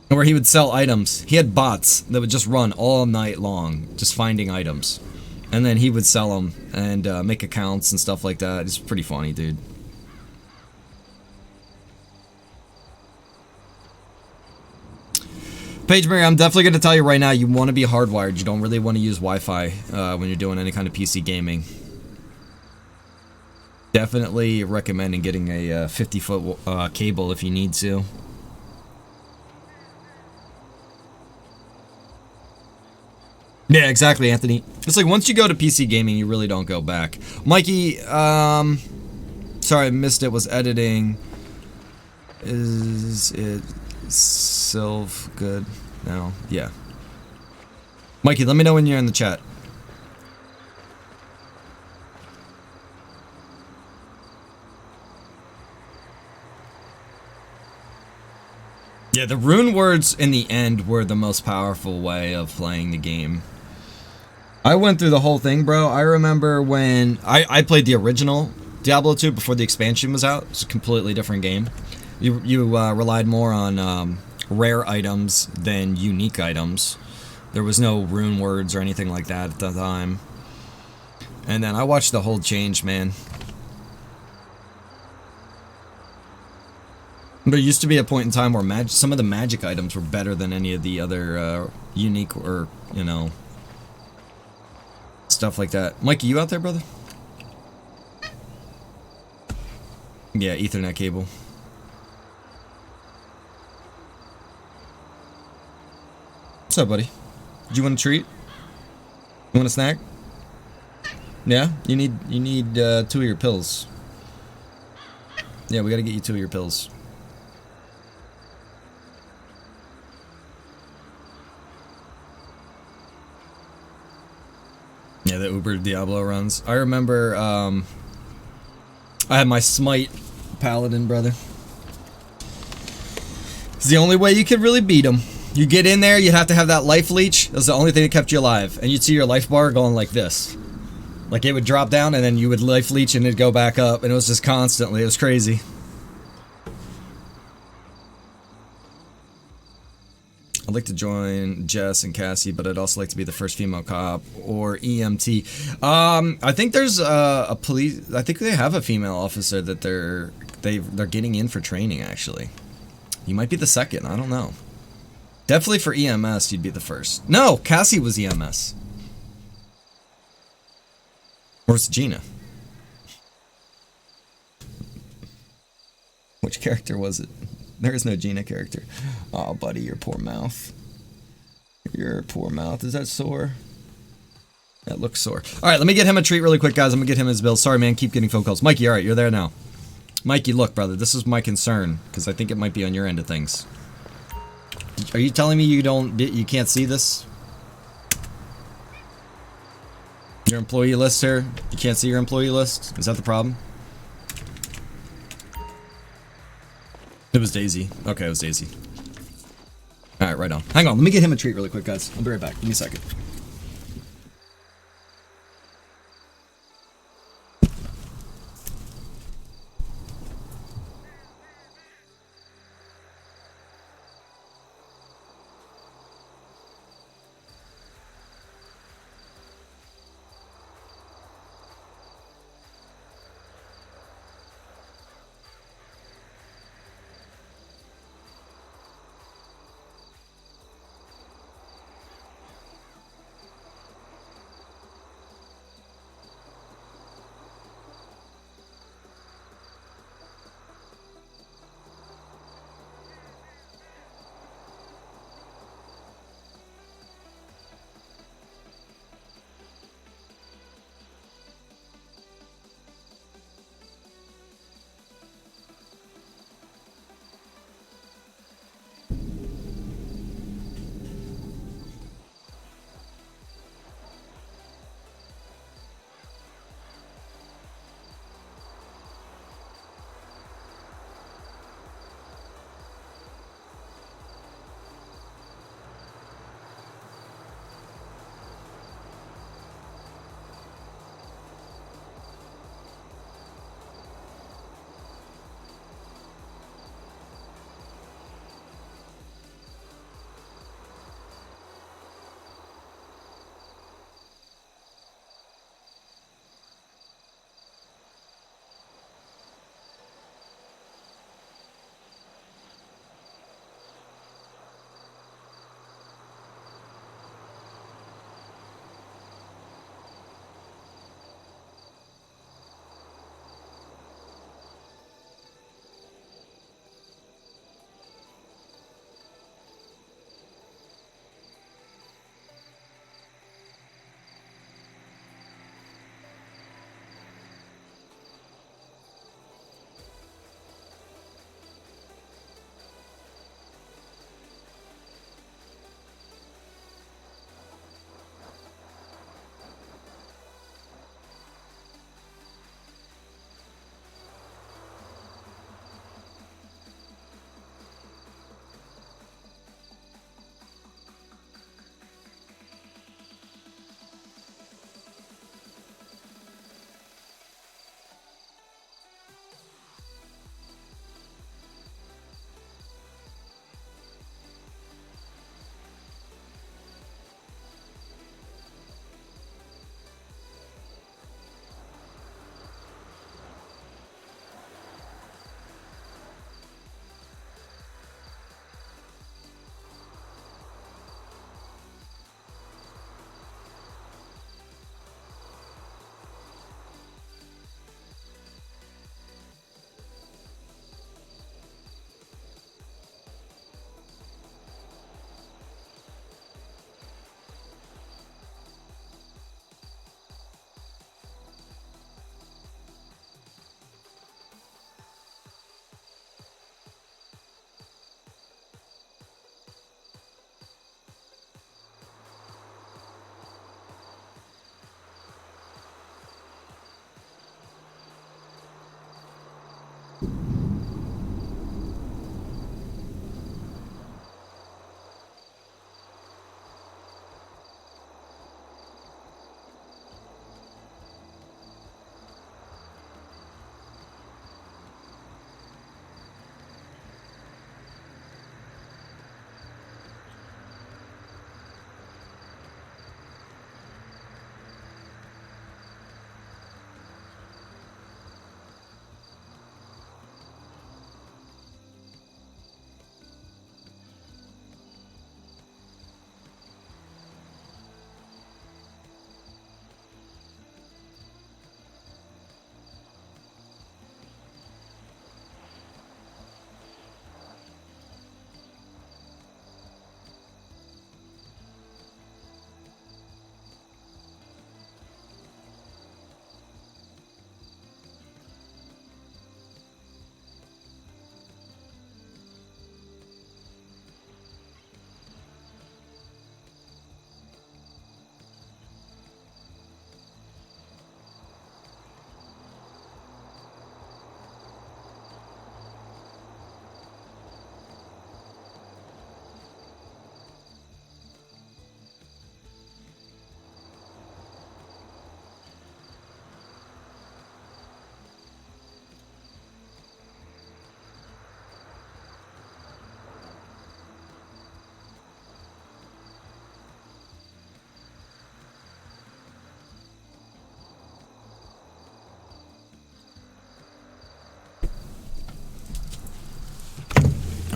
where he would sell items. He had bots that would just run all night long just finding items, and then he would sell them and make accounts and stuff like that. It's pretty funny, dude. Paige Mary, I'm definitely going to tell you right now, you want to be hardwired. You don't really want to use Wi-Fi when you're doing any kind of PC gaming. Definitely recommending getting a 50-foot cable if you need to. Yeah, exactly, Anthony. It's like once you go to PC gaming, you really don't go back. Mikey, sorry I missed it, was editing. Is it Sylv good now? Yeah. Mikey, let me know when you're in the chat. Yeah, the rune words in the end were the most powerful way of playing the game. I went through the whole thing, bro. I remember when I played the original Diablo 2 before the expansion was out. It's a completely different game. You relied more on rare items than unique items. There was no rune words or anything like that at the time. And then I watched the whole change, man. There used to be a point in time where some of the magic items were better than any of the other unique or, you know, stuff like that. Mikey, you out there, brother? Yeah, Ethernet cable. What's up, buddy? Did you want a treat? You want a snack? Yeah, you need 2 of your pills. Yeah, we gotta get you 2 of your pills. Yeah, the Uber Diablo runs. I remember, I had my Smite Paladin, brother. It's the only way you could really beat him. You get in there, you'd have to have that life leech. That's the only thing that kept you alive. And you'd see your life bar going like this. Like it would drop down and then you would life leech and it'd go back up. And it was just constantly. It was crazy. I'd like to join Jess and Cassie, but I'd also like to be the first female cop or EMT. I think there's a police. I think they have a female officer that they're getting in for training. Actually, you might be the second. I don't know. Definitely for EMS, you'd be the first. No, Cassie was EMS. Or it's Gina. Which character was it? There is no Gina character. Oh, buddy, your poor mouth. Your poor mouth. Is that sore? That looks sore. All right, let me get him a treat really quick, guys. I'm going to get him his bill. Sorry, man. Keep getting phone calls. Mikey, all right, you're there now. Mikey, look, brother. This is my concern, because I think it might be on your end of things. Are you telling me you can't see this? Your employee list here? You can't see your employee list? Is that the problem? It was Daisy. Okay, it was Daisy. Alright, right on. Hang on, let me get him a treat really quick, guys. I'll be right back. Give me a second.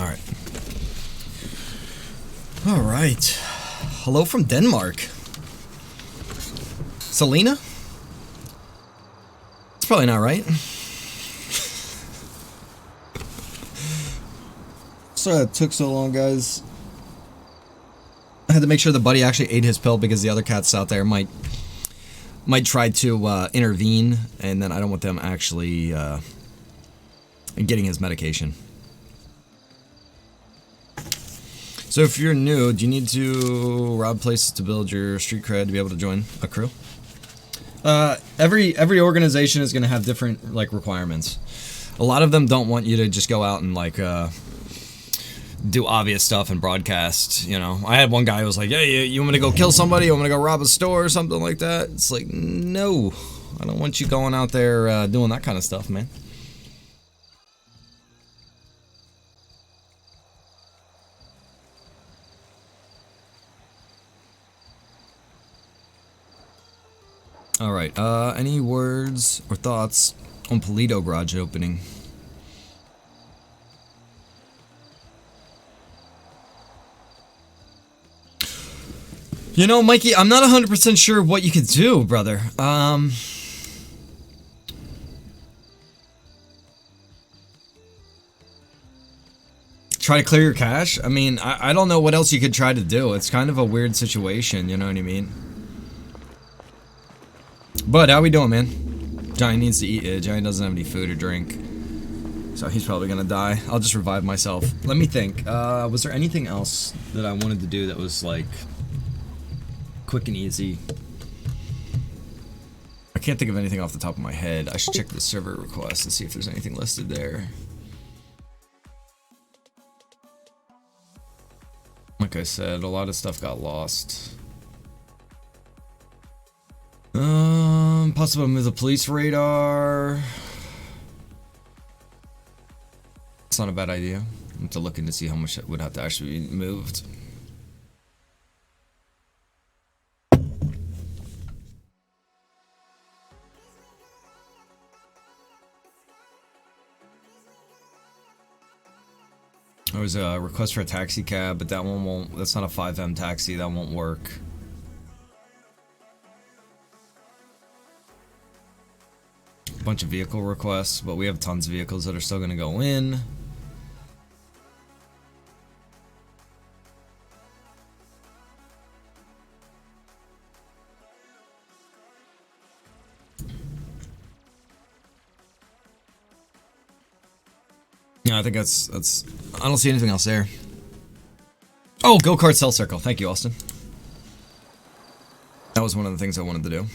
Alright. Alright. Hello from Denmark. Selena? It's probably not right. Sorry it took so long, guys. I had to make sure the buddy actually ate his pill because the other cats out there might try to intervene, and then I don't want them actually getting his medication. So if you're new, do you need to rob places to build your street cred to be able to join a crew? Every organization is going to have different like requirements. A lot of them don't want you to just go out and like do obvious stuff and broadcast, you know. I had one guy who was like, hey, you want me to go kill somebody? You want me to go rob a store or something like that? It's like, no. I don't want you going out there doing that kind of stuff, man. Alright, any words or thoughts on Polito garage opening? You know, Mikey, I'm not 100% sure what you could do, brother. Try to clear your cache? I mean, I don't know what else you could try to do. It's kind of a weird situation, you know what I mean? But how we doing, man? Giant needs to eat. Giant doesn't have any food or drink, so he's probably gonna die. I'll just revive myself. Let me think. Was there anything else that I wanted to do that was like quick and easy? I can't think of anything off the top of my head. I should check the server request and see if there's anything listed there. Like I said, a lot of stuff got lost. Possible move the police radar. It's not a bad idea. I have to look in to see how much it would have to actually be moved. There was a request for a taxi cab, but that one won't. That's not a FiveM taxi. That won't work. Bunch of vehicle requests, but we have tons of vehicles that are still going to go in. Yeah, I think that's I don't see anything else there. Oh, go-kart cell circle. Thank you, Austin. That was one of the things I wanted to do.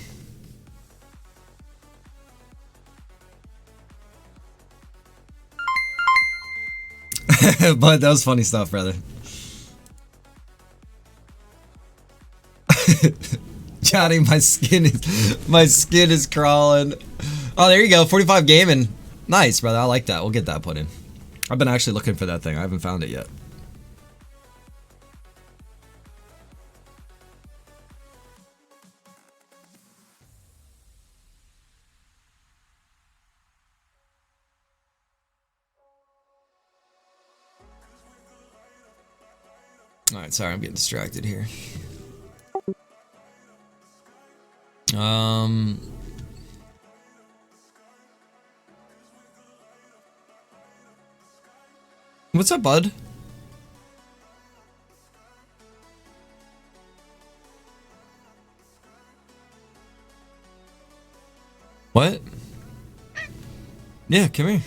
But that was funny stuff, brother. Johnny, my skin is crawling. Oh, there you go. 45 gaming. Nice, brother. I like that. We'll get that put in. I've been actually looking for that thing. I haven't found it yet. Alright, sorry, I'm getting distracted here. What's up, bud? What? Yeah, come here.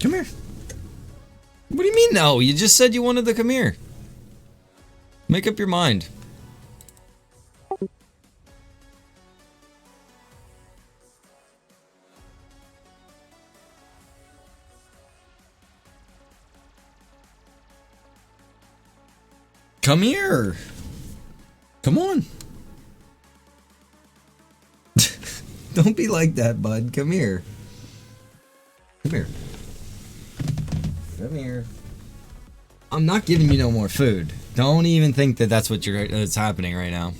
Come here. What do you mean no? You just said you wanted to come here. Make up your mind. Come here. Come on. Don't be like that, bud. Come here. Come here. Come here. I'm not giving you no more food. Don't even think that that's what that's happening right now.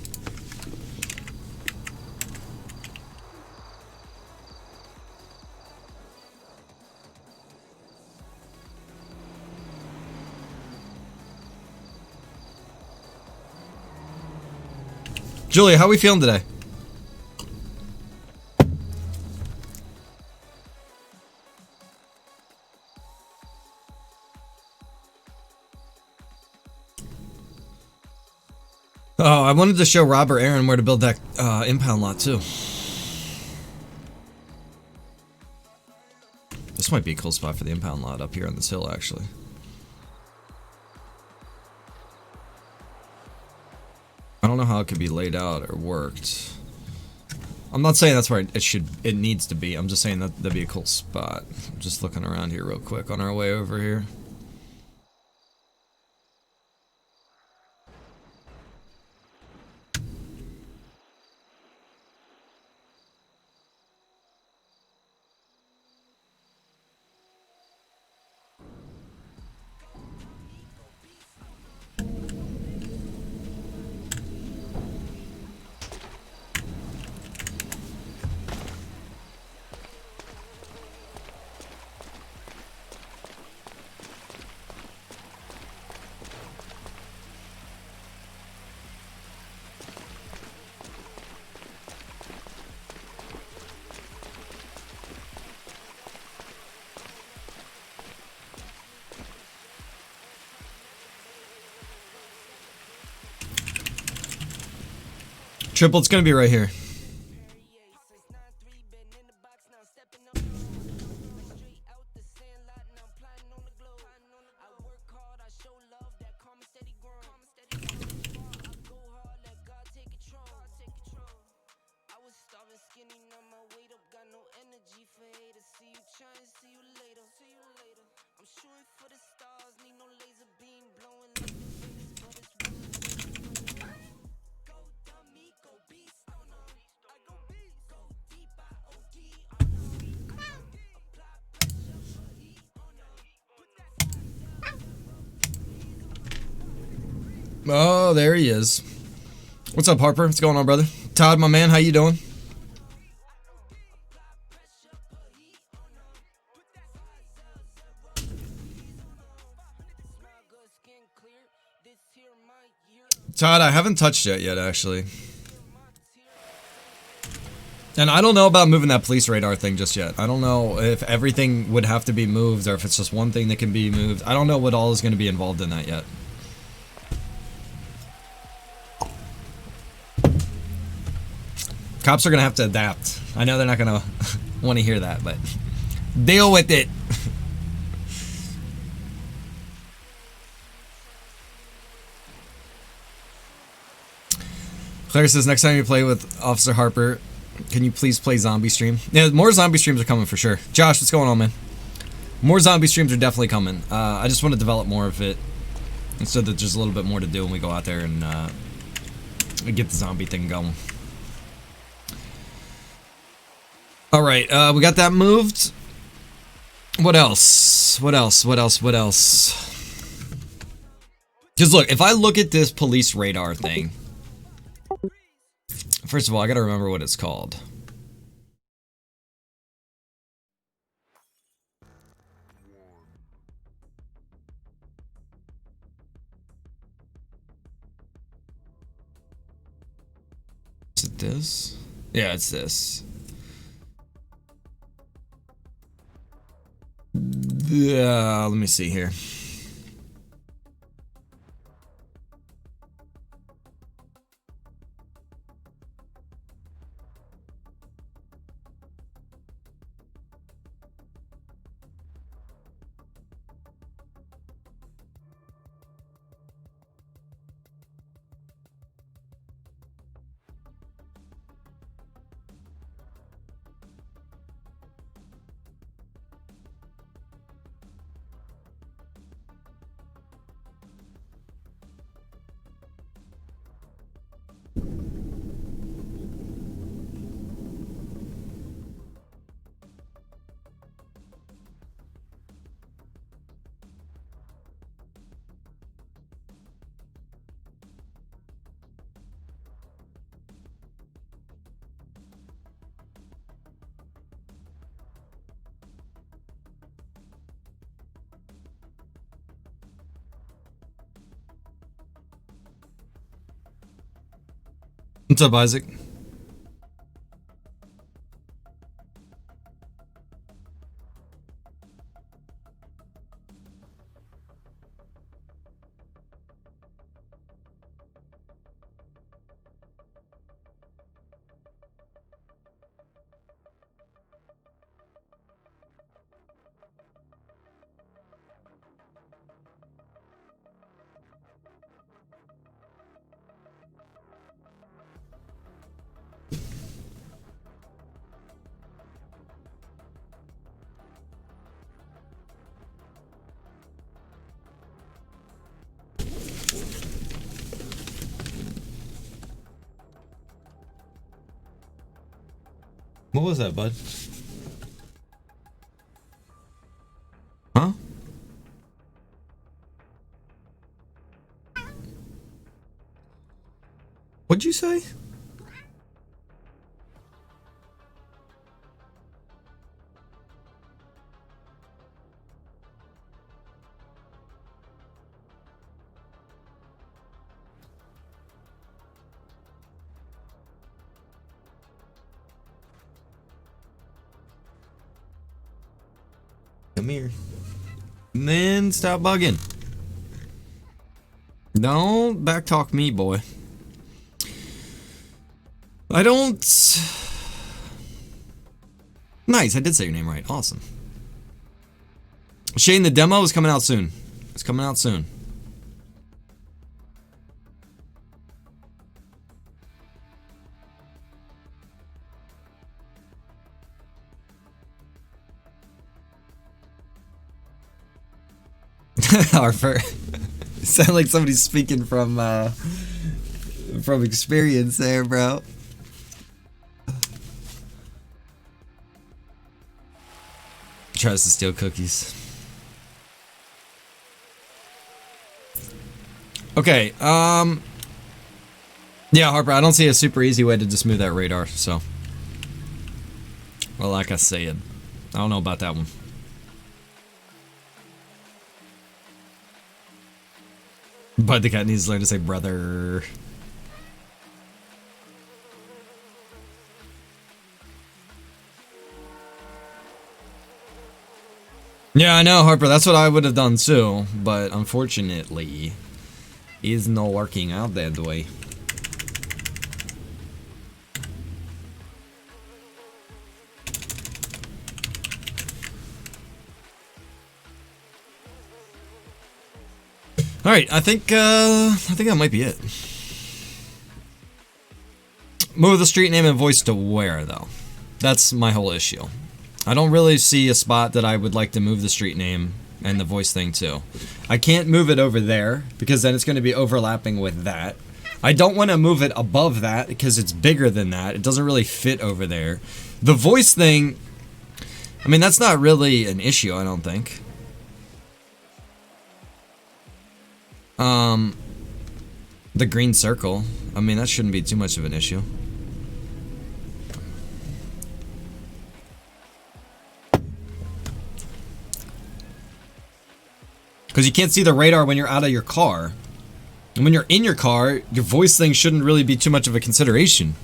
Julia, how are we feeling today? Oh, I wanted to show Rob or Aaron where to build that impound lot too. This might be a cool spot for the impound lot up here on this hill, actually. I don't know how it could be laid out or worked. I'm not saying that's where it needs to be. I'm just saying that that'd be a cool spot. I'm just looking around here real quick on our way over here. Triple, it's gonna be right here. Oh, there he is. What's up, Harper? What's going on, brother? Todd, my man, how you doing? Todd, I haven't touched it yet, actually. And I don't know about moving that police radar thing just yet. I don't know if everything would have to be moved or if it's just one thing that can be moved. I don't know what all is going to be involved in that yet. Cops are going to have to adapt. I know they're not going to want to hear that, but deal with it. Claire says, next time you play with Officer Harper, can you please play zombie stream? Yeah, more zombie streams are coming for sure. Josh, what's going on, man? More zombie streams are definitely coming. I just want to develop more of it, so that there's a little bit more to do when we go out there and get the zombie thing going. Alright, we got that moved. What else? What else? What else? What else? Because look, if I look at this police radar thing, first of all, I gotta remember what it's called. Is it this? Yeah, it's this. Let me see here. What's up, Isaac? What was that, bud? Huh? What'd you say? Come here. And then stop bugging. Don't backtalk me, boy. I don't... Nice, I did say your name right. Awesome. Shane, the demo is coming out soon. It's coming out soon. Harper. Sound like somebody's speaking from experience there, bro. Tries to steal cookies. Okay, yeah, Harper, I don't see a super easy way to just move that radar, so. Well, like I said, I don't know about that one. But the cat needs to learn to say brother. Yeah, I know, Harper, that's what I would have done too, but unfortunately, it's not working out that way. All right, I think that might be it. Move the street name and voice to where, though? That's my whole issue. I don't really see a spot that I would like to move the street name and the voice thing to. I can't move it over there because then it's going to be overlapping with that. I don't want to move it above that because it's bigger than that. It doesn't really fit over there. The voice thing, I mean, that's not really an issue, I don't think. The green circle, I mean, that shouldn't be too much of an issue. Because you can't see the radar when you're out of your car. And when you're in your car, your voice thing shouldn't really be too much of a consideration.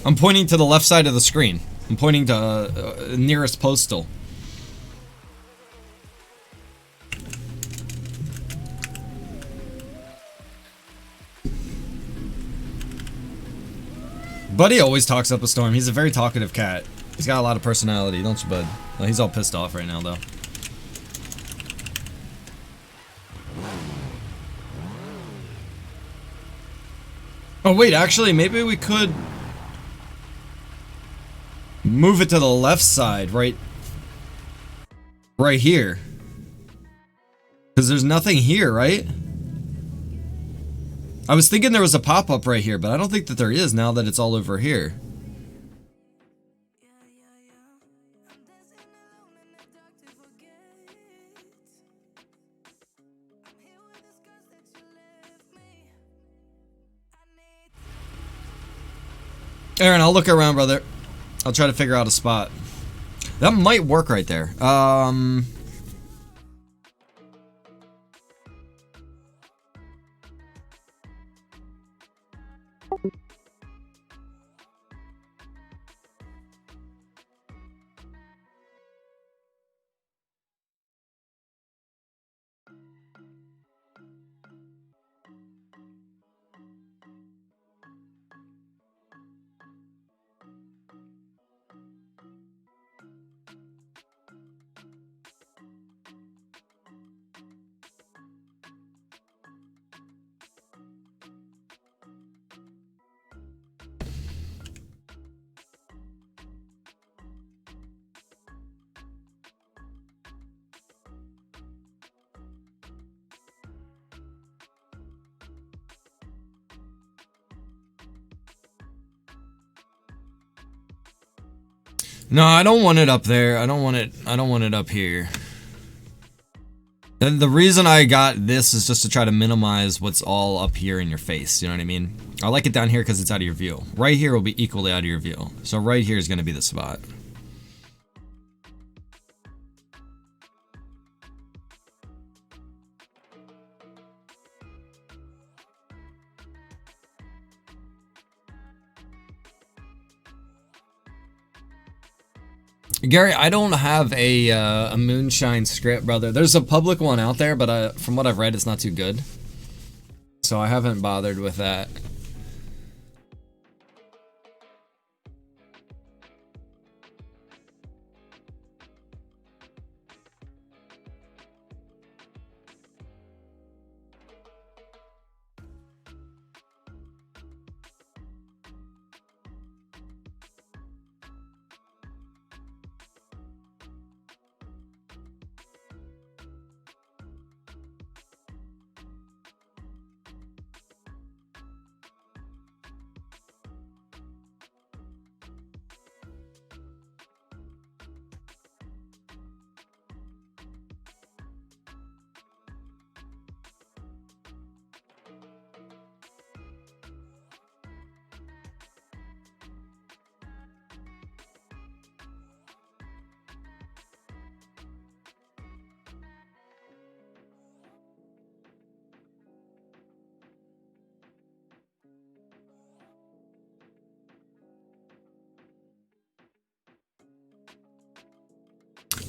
I'm pointing to the left side of the screen. I'm pointing to nearest postal. Buddy always talks up a storm. He's a very talkative cat. He's got a lot of personality, don't you, bud? Well, he's all pissed off right now, though. Oh, wait, actually, maybe we could move it to the left side, right here. Because there's nothing here, right? I was thinking there was a pop-up right here, but I don't think that there is now that it's all over here. Aaron, I'll look around, brother. I'll try to figure out a spot. That might work right there. No, I don't want it up there. I don't want it up here. And the reason I got this is just to try to minimize what's all up here in your face, you know what I mean? I like it down here because it's out of your view. Right here will be equally out of your view. So right here is going to be the spot. Gary, I don't have a moonshine script, brother. There's a public one out there, but from what I've read, it's not too good. So I haven't bothered with that.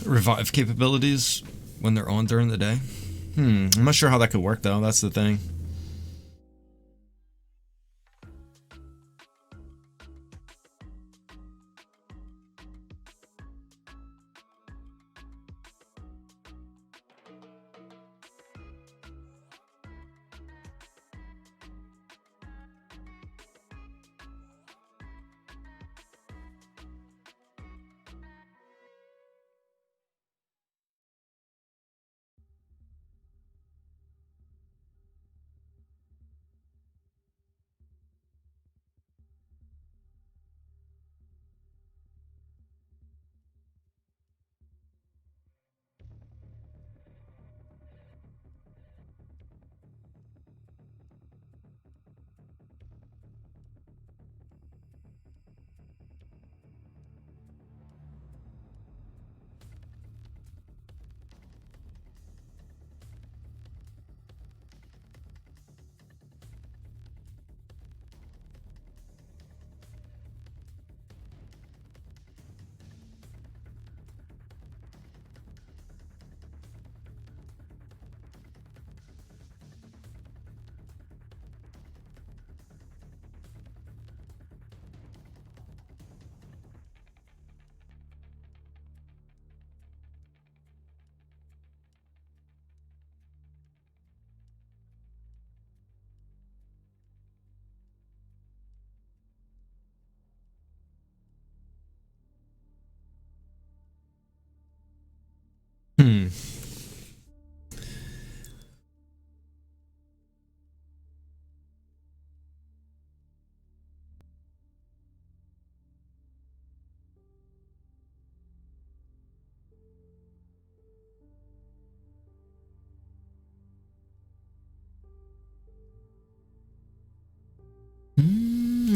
Revive capabilities when they're on during the day? I'm not sure how that could work though, that's the thing.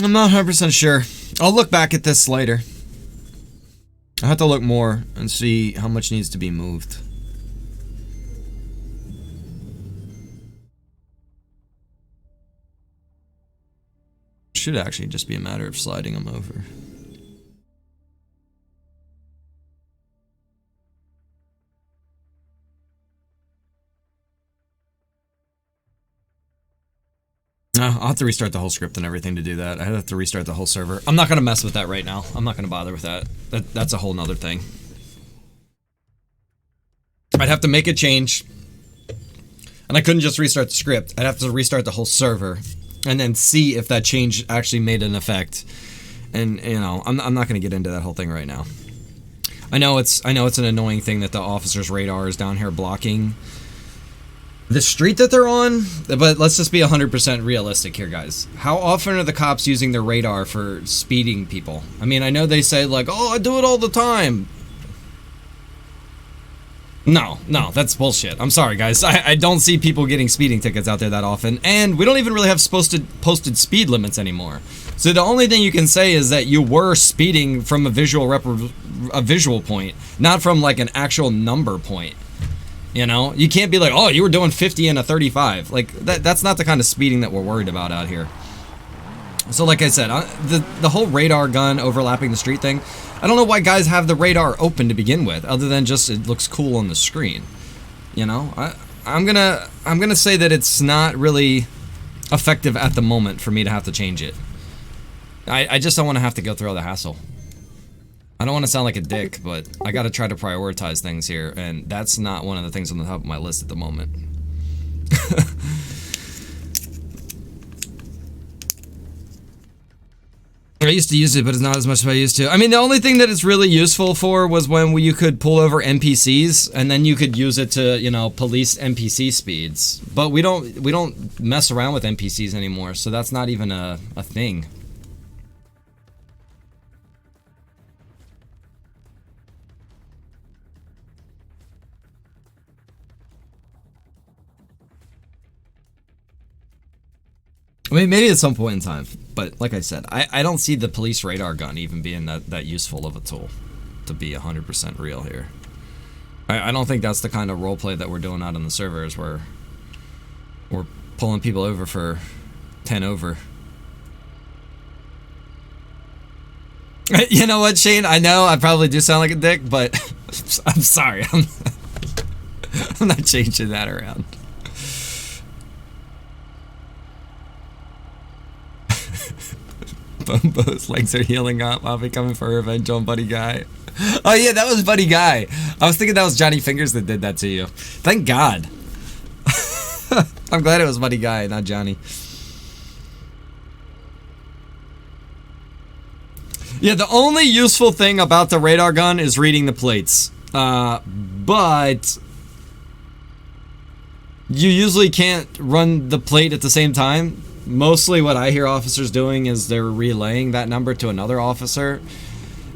I'm not 100% sure. I'll look back at this later. I have to look more and see how much needs to be moved. Should actually just be a matter of sliding them over. I'll have to restart the whole script and everything to do that. I have to restart the whole server. I'm not going to mess with that right now. I'm not going to bother with that. That's a whole nother thing. I'd have to make a change. And I couldn't just restart the script. I'd have to restart the whole server. And then see if that change actually made an effect. And, you know, I'm not going to get into that whole thing right now. I know it's an annoying thing that the officer's radar is down here blocking the street that they're on, but let's just be 100% realistic here, guys. How often are the cops using their radar for speeding people? I mean, I know they say like, oh, I do it all the time. No, that's bullshit. I'm sorry, guys. I don't see people getting speeding tickets out there that often, and we don't even really have posted speed limits anymore. So the only thing you can say is that you were speeding from a visual point, not from like an actual number point. You know, you can't be like, oh, you were doing 50 and a 35. Like that's not the kind of speeding that we're worried about out here. So like I said, the whole radar gun overlapping the street thing, I don't know why guys have the radar open to begin with, other than just it looks cool on the screen. You know, I'm gonna say that it's not really effective at the moment for me to have to change it. I just don't want to have to go through all the hassle. I don't want to sound like a dick, but I gotta try to prioritize things here, and that's not one of the things on the top of my list at the moment. I used to use it, but it's not as much as I used to. I mean, the only thing that it's really useful for was when you could pull over NPCs, and then you could use it to, you know, police NPC speeds. But we don't mess around with NPCs anymore, so that's not even a thing. I mean, maybe at some point in time, but like I said, I don't see the police radar gun even being that useful of a tool, to be 100% real here. I don't think that's the kind of roleplay that we're doing out on the servers where we're pulling people over for 10 over. You know what, Shane? I know I probably do sound like a dick, but I'm sorry. I'm not changing that around. Bumbo's legs are healing up. I'll be coming for revenge on Buddy Guy. Oh yeah, that was Buddy Guy. I was thinking that was Johnny Fingers that did that to you. Thank God. I'm glad it was Buddy Guy, not Johnny. Yeah, the only useful thing about the radar gun is reading the plates. But you usually can't run the plate at the same time. Mostly what I hear officers doing is they're relaying that number to another officer.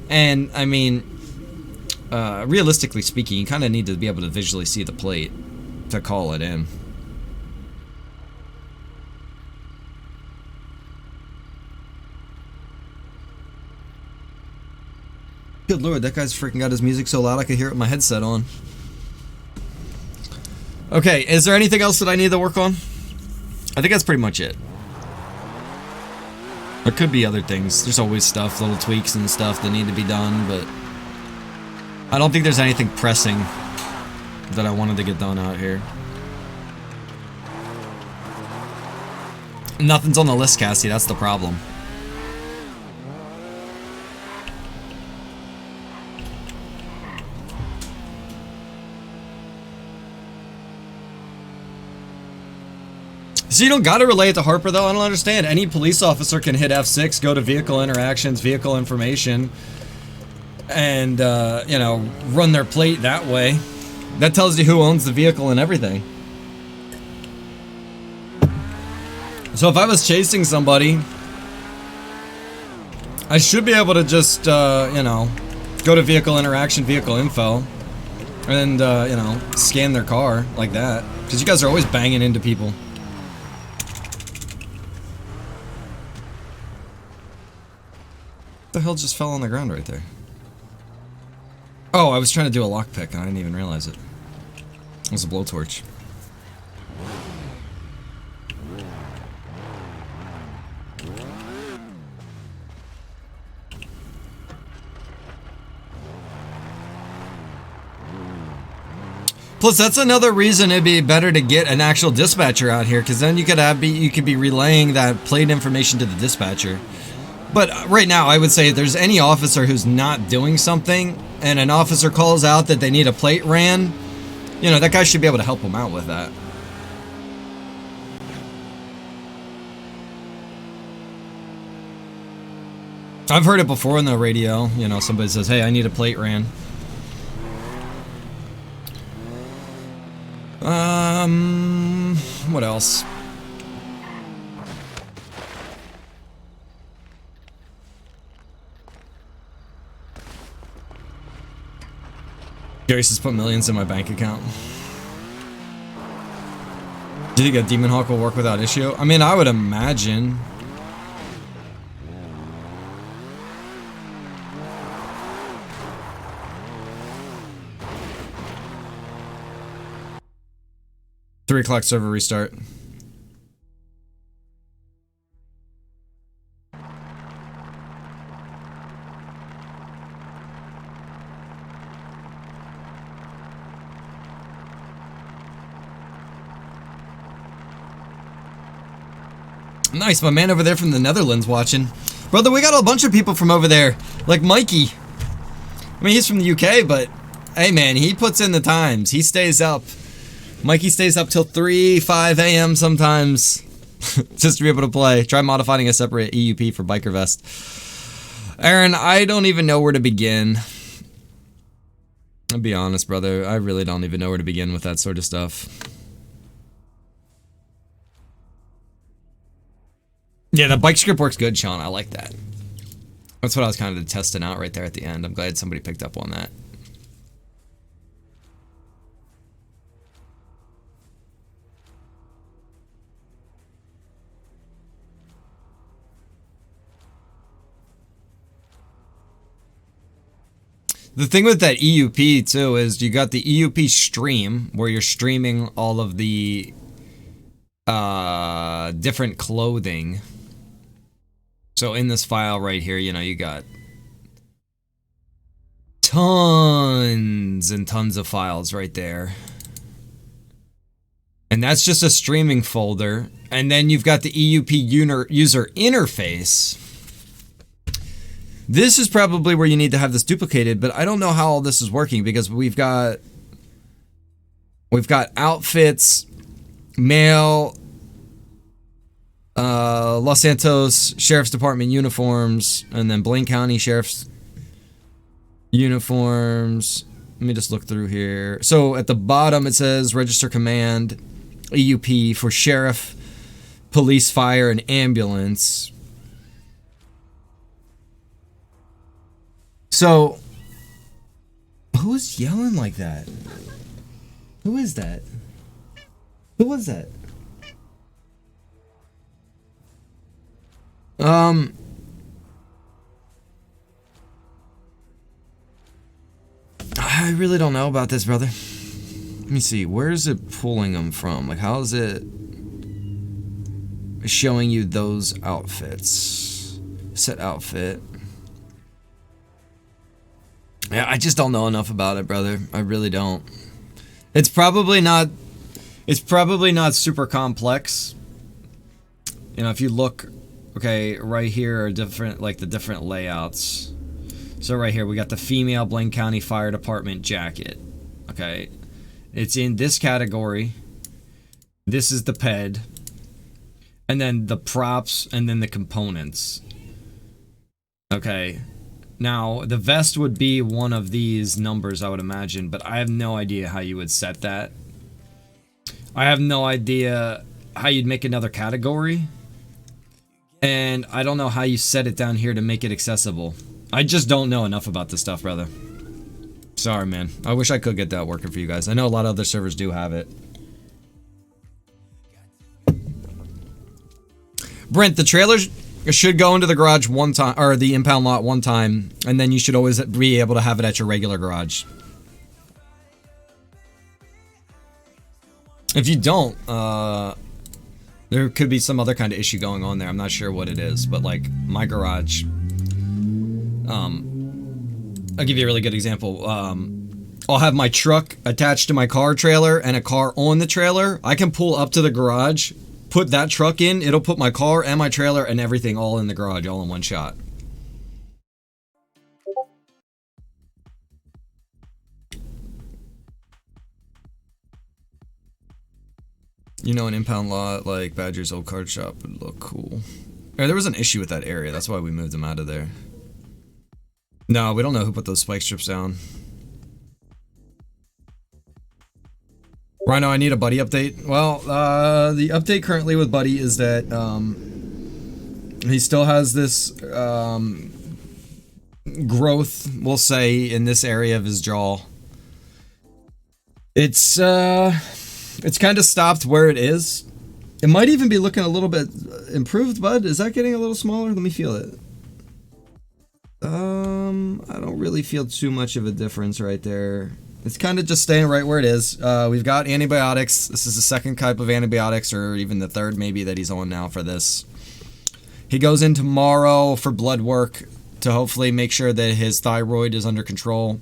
And, I mean, realistically speaking, you kind of need to be able to visually see the plate to call it in. Good lord, that guy's freaking got his music so loud I could hear it with my headset on. Okay, is there anything else that I need to work on? I think that's pretty much it. There could be other things. There's always stuff, little tweaks and stuff that need to be done, but I don't think there's anything pressing that I wanted to get done out here. Nothing's on the list, Cassie, that's the problem. So you don't gotta relay it to Harper though, I don't understand. Any police officer can hit F6, go to vehicle interactions, vehicle information, and, you know, run their plate that way. That tells you who owns the vehicle and everything. So if I was chasing somebody, I should be able to just, you know, go to vehicle interaction, vehicle info, and, you know, scan their car like that. Because you guys are always banging into people. What the hell just fell on the ground right there? Oh, I was trying to do a lockpick and I didn't even realize it. It was a blowtorch. Plus, that's another reason it'd be better to get an actual dispatcher out here, because then you could be relaying that plate information to the dispatcher. But right now, I would say if there's any officer who's not doing something, and an officer calls out that they need a plate ran, you know, that guy should be able to help them out with that. I've heard it before on the radio, you know, somebody says, hey, I need a plate ran. What else? Gary says put millions in my bank account. Do you think a Demon Hawk will work without issue? I mean, I would imagine. Three o'clock server restart. Nice, my man over there from the Netherlands watching. Brother, we got a bunch of people from over there. Like Mikey. I mean, he's from the UK, but hey man, he puts in the times. He stays up. Mikey stays up till 3, 5 a.m. sometimes. Just to be able to play. Try modifying a separate EUP for biker vest. Aaron, I don't even know where to begin. I'll be honest, brother. I really don't even know where to begin with that sort of stuff. Yeah, the bike script works good, Sean. I like that. That's what I was kind of testing out right there at the end. I'm glad somebody picked up on that. The thing with that EUP too is you got the EUP stream where you're streaming all of the different clothing. So in this file right here, you know, you got tons and tons of files right there. And that's just a streaming folder. And then you've got the EUP user interface. This is probably where you need to have this duplicated, but I don't know how all this is working because we've got outfits, mail, Los Santos Sheriff's Department uniforms, and then Blaine County Sheriff's uniforms. Let me just look through here. So at the bottom it says Register Command, EUP for Sheriff, Police, Fire, and Ambulance. So, who's yelling like that? Who is that? Who was that? I really don't know about this, brother. Let me see. Where is it pulling them from? Like, how is it showing you those outfits? Set outfit. Yeah, I just don't know enough about it, brother. I really don't. It's probably not super complex. You know, if you look, okay, right here are different, like the different layouts. So right here, we got the female Blaine County Fire Department jacket. Okay. It's in this category. This is the PED. And then the props, and then the components. Okay. Now, the vest would be one of these numbers, I would imagine, but I have no idea how you would set that. I have no idea how you'd make another category. And I don't know how you set it down here to make it accessible. I just don't know enough about this stuff, brother. Sorry, man. I wish I could get that working for you guys. I know a lot of other servers do have it. Brent, the trailers should go into the garage one time, or the impound lot one time, and then you should always be able to have it at your regular garage. If you don't, there could be some other kind of issue going on there. I'm not sure what it is, but like my garage, I'll give you a really good example. I'll have my truck attached to my car trailer and a car on the trailer. I can pull up to the garage, put that truck in, it'll put my car and my trailer and everything all in the garage, all in one shot. You know, an impound lot like Badger's old card shop would look cool. Yeah, there was an issue with that area, that's why we moved them out of there. No, we don't know who put those spike strips down. Rhino, I need a Buddy update. Well, the update currently with Buddy is that he still has this growth, we'll say, in this area of his jaw. It's kind of stopped where it is. It might even be looking a little bit improved, bud. Is that getting a little smaller? Let me feel it. I don't really feel too much of a difference right there. It's kind of just staying right where it is. We've got antibiotics. This is the second type of antibiotics, or even the third maybe, that he's on now for this. He goes in tomorrow for blood work to hopefully make sure that his thyroid is under control,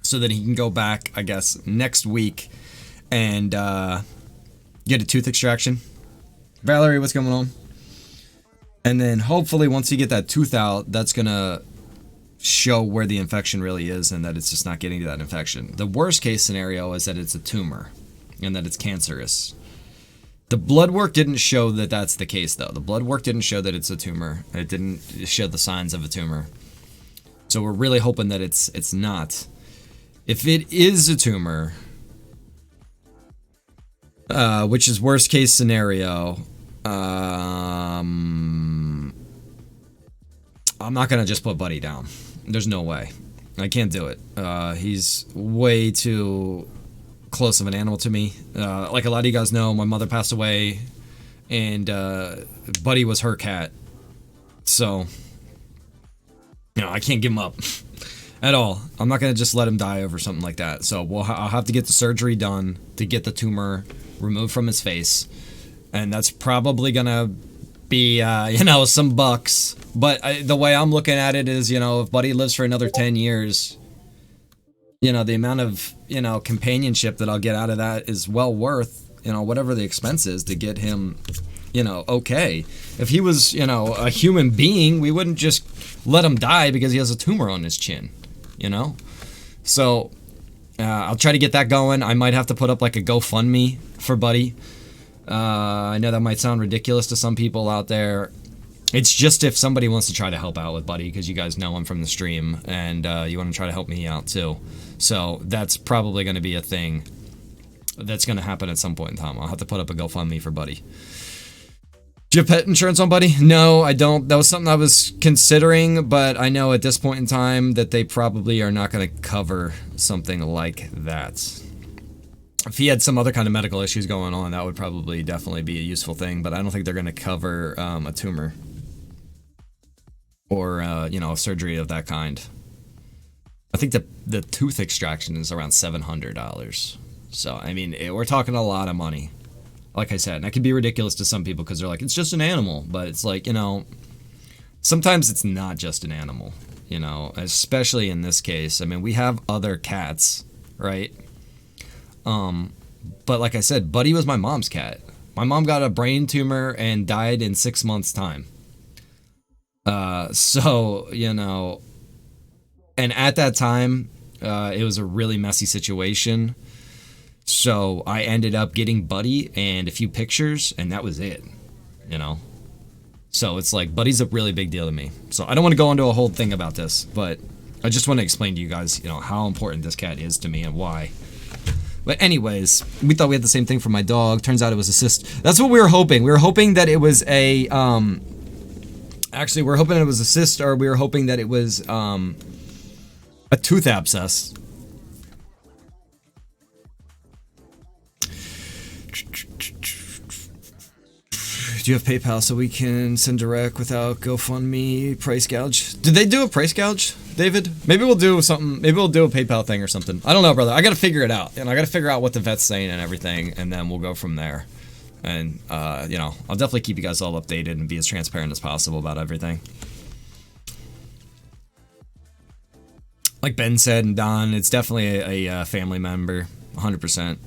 so that he can go back, I guess, next week and get a tooth extraction. Valerie, what's going on? And then hopefully once you get that tooth out, that's going to show where the infection really is and that it's just not getting to that infection. The worst case scenario is that it's a tumor and that it's cancerous. The blood work didn't show that that's the case, though. The blood work didn't show that it's a tumor. It didn't show the signs of a tumor. So we're really hoping that it's not. If it is a tumor, which is worst case scenario, I'm not gonna just put Buddy down. There's no way. I can't do it. He's way too close of an animal to me. Like a lot of you guys know, my mother passed away, and Buddy was her cat. So, I can't give him up at all. I'm not gonna just let him die over something like that. So I'll have to get the surgery done to get the tumor removed from his face, and that's probably gonna be some bucks. But the way I'm looking at it is, if Buddy lives for another 10 years, the amount of companionship that I'll get out of that is well worth whatever the expense is to get him okay. If he was a human being, we wouldn't just let him die because he has a tumor on his chin. So I'll try to get that going. I might have to put up like a GoFundMe for Buddy. I know that might sound ridiculous to some people out there. It's just if somebody wants to try to help out with Buddy, because you guys know him from the stream, and you want to try to help me out too. So that's probably going to be a thing that's going to happen at some point in time. I'll have to put up a GoFundMe for Buddy. Do you have pet insurance on Buddy? No, I don't. That was something I was considering, but I know at this point in time that they probably are not going to cover something like that. If he had some other kind of medical issues going on, that would probably definitely be a useful thing, but I don't think they're going to cover a tumor or, a surgery of that kind. I think the tooth extraction is around $700. So, I mean, we're talking a lot of money. Like I said, and that can be ridiculous to some people because they're like, it's just an animal. But it's like, sometimes it's not just an animal, especially in this case. I mean, we have other cats, right? But like I said, Buddy was my mom's cat. My mom got a brain tumor and died in 6 months' time. So, and at that time, it was a really messy situation. So I ended up getting Buddy and a few pictures, and that was it, So it's like, Buddy's a really big deal to me. So I don't want to go into a whole thing about this, but I just want to explain to you guys, how important this cat is to me and why. But anyways, we thought we had the same thing for my dog. Turns out it was a cyst. That's what we were hoping. We were hoping that it was a, actually, we were hoping it was a cyst, or we were hoping that it was, a tooth abscess. Do you have PayPal so we can send direct without GoFundMe price gouge? Did they do a price gouge, David? Maybe we'll do something. Maybe we'll do a PayPal thing or something. I don't know, brother. I got to figure it out. I got to figure out what the vet's saying and everything, and then we'll go from there. And, I'll definitely keep you guys all updated and be as transparent as possible about everything. Like Ben said and Don, it's definitely a family member, 100%.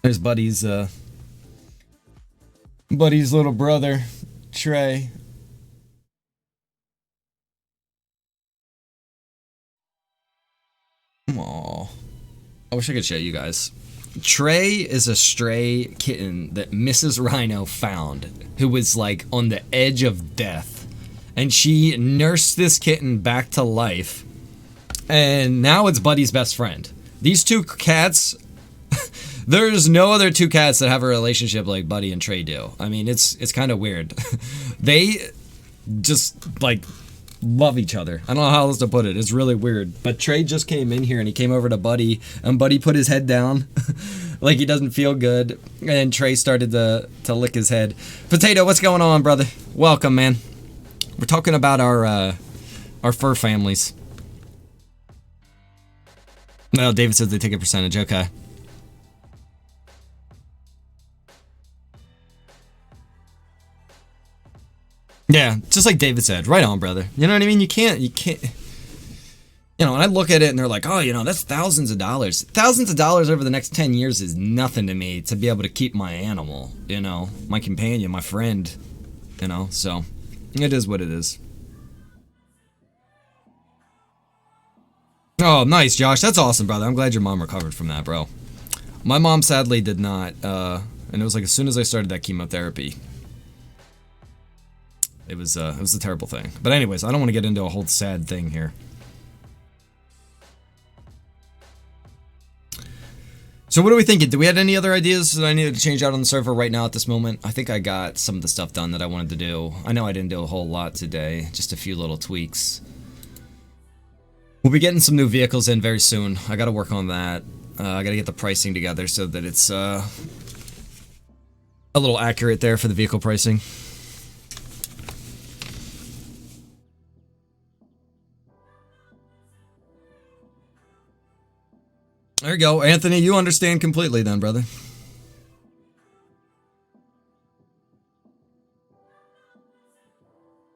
There's Buddy's little brother, Trey. Aww. I wish I could show you guys. Trey is a stray kitten that Mrs. Rhino found, who was like on the edge of death. And she nursed this kitten back to life. And now it's Buddy's best friend. These two cats There's no other two cats that have a relationship like Buddy and Trey do. I mean, it's kind of weird. They just like love each other. I don't know how else to put it. It's really weird. But Trey just came in here and he came over to Buddy, and Buddy put his head down like he doesn't feel good, and Trey started to lick his head. Potato, what's going on, brother? Welcome, man. We're talking about our fur families. Well, David says they take a percentage. Okay. Yeah, just like David said. Right on, brother. You know what I mean? You can't. You know, and I look at it and they're like, oh, you know, that's thousands of dollars. Thousands of dollars over the next 10 years is nothing to me to be able to keep my animal, you know, my companion, my friend, you know, so it is what it is. Oh, nice, Josh. That's awesome, brother. I'm glad your mom recovered from that, bro. My mom sadly did not, and it was like as soon as I started that chemotherapy, it was a terrible thing. But anyways, I don't want to get into a whole sad thing here. So what are we thinking? Do we have any other ideas that I needed to change out on the server right now at this moment? I think I got some of the stuff done that I wanted to do. I know I didn't do a whole lot today, just a few little tweaks. We'll be getting some new vehicles in very soon. I gotta work on that. I gotta get the pricing together so that it's a little accurate there for the vehicle pricing. There you go. Anthony, you understand completely then, brother.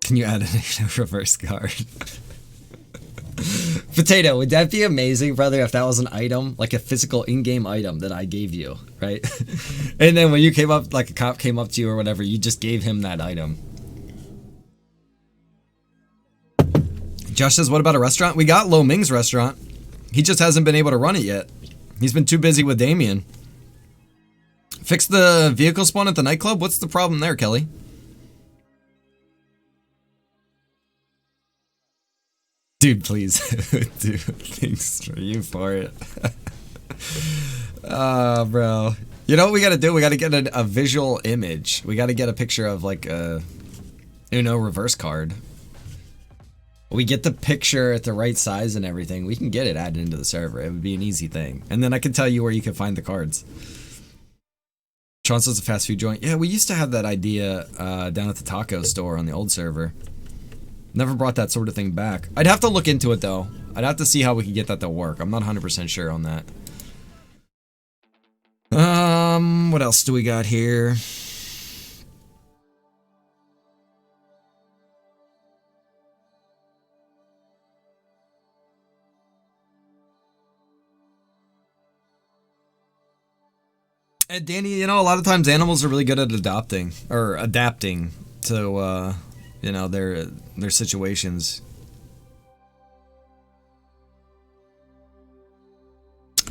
Can you add a reverse card? Potato, would that be amazing, brother, if that was an item, like a physical in-game item that I gave you, right? And then when you came up, like a cop came up to you or whatever, you just gave him that item. Josh says, what about a restaurant? We got Lo Ming's restaurant. He just hasn't been able to run it yet. He's been too busy with Damien. Fix the vehicle spawn at the nightclub? What's the problem there, Kelly? Dude, please. Dude, thanks for you for it. Bro. You know what we gotta do? We gotta get a visual image. We gotta get a picture of like a, you know, reverse card. We get the picture at the right size and everything. We can get it added into the server. It would be an easy thing. And then I can tell you where you can find the cards. Sean says a fast food joint. Yeah, we used to have that idea down at the taco store on the old server. Never brought that sort of thing back. I'd have to look into it though. I'd have to see how we could get that to work. I'm not 100% sure on that. What else do we got here? And Danny, you know, a lot of times animals are really good at adapting to, you know, their situations.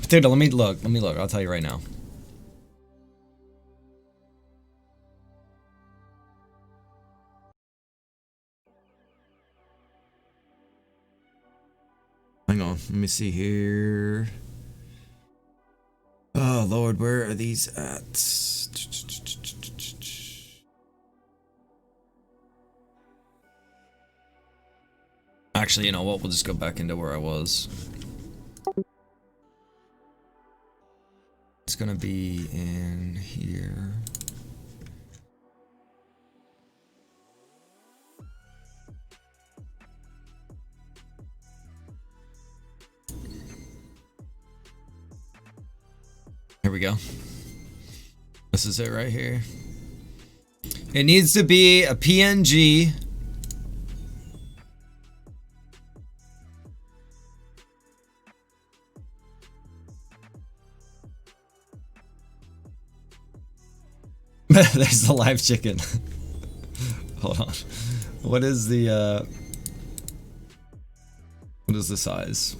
Dude, let me look. I'll tell you right now. Hang on, let me see here. Oh Lord, where are these at? Actually, you know what? We'll just go back into where I was. It's gonna be in here. Here we go. This is it right here. It needs to be a PNG. There's the live chicken. Hold on. What is the size?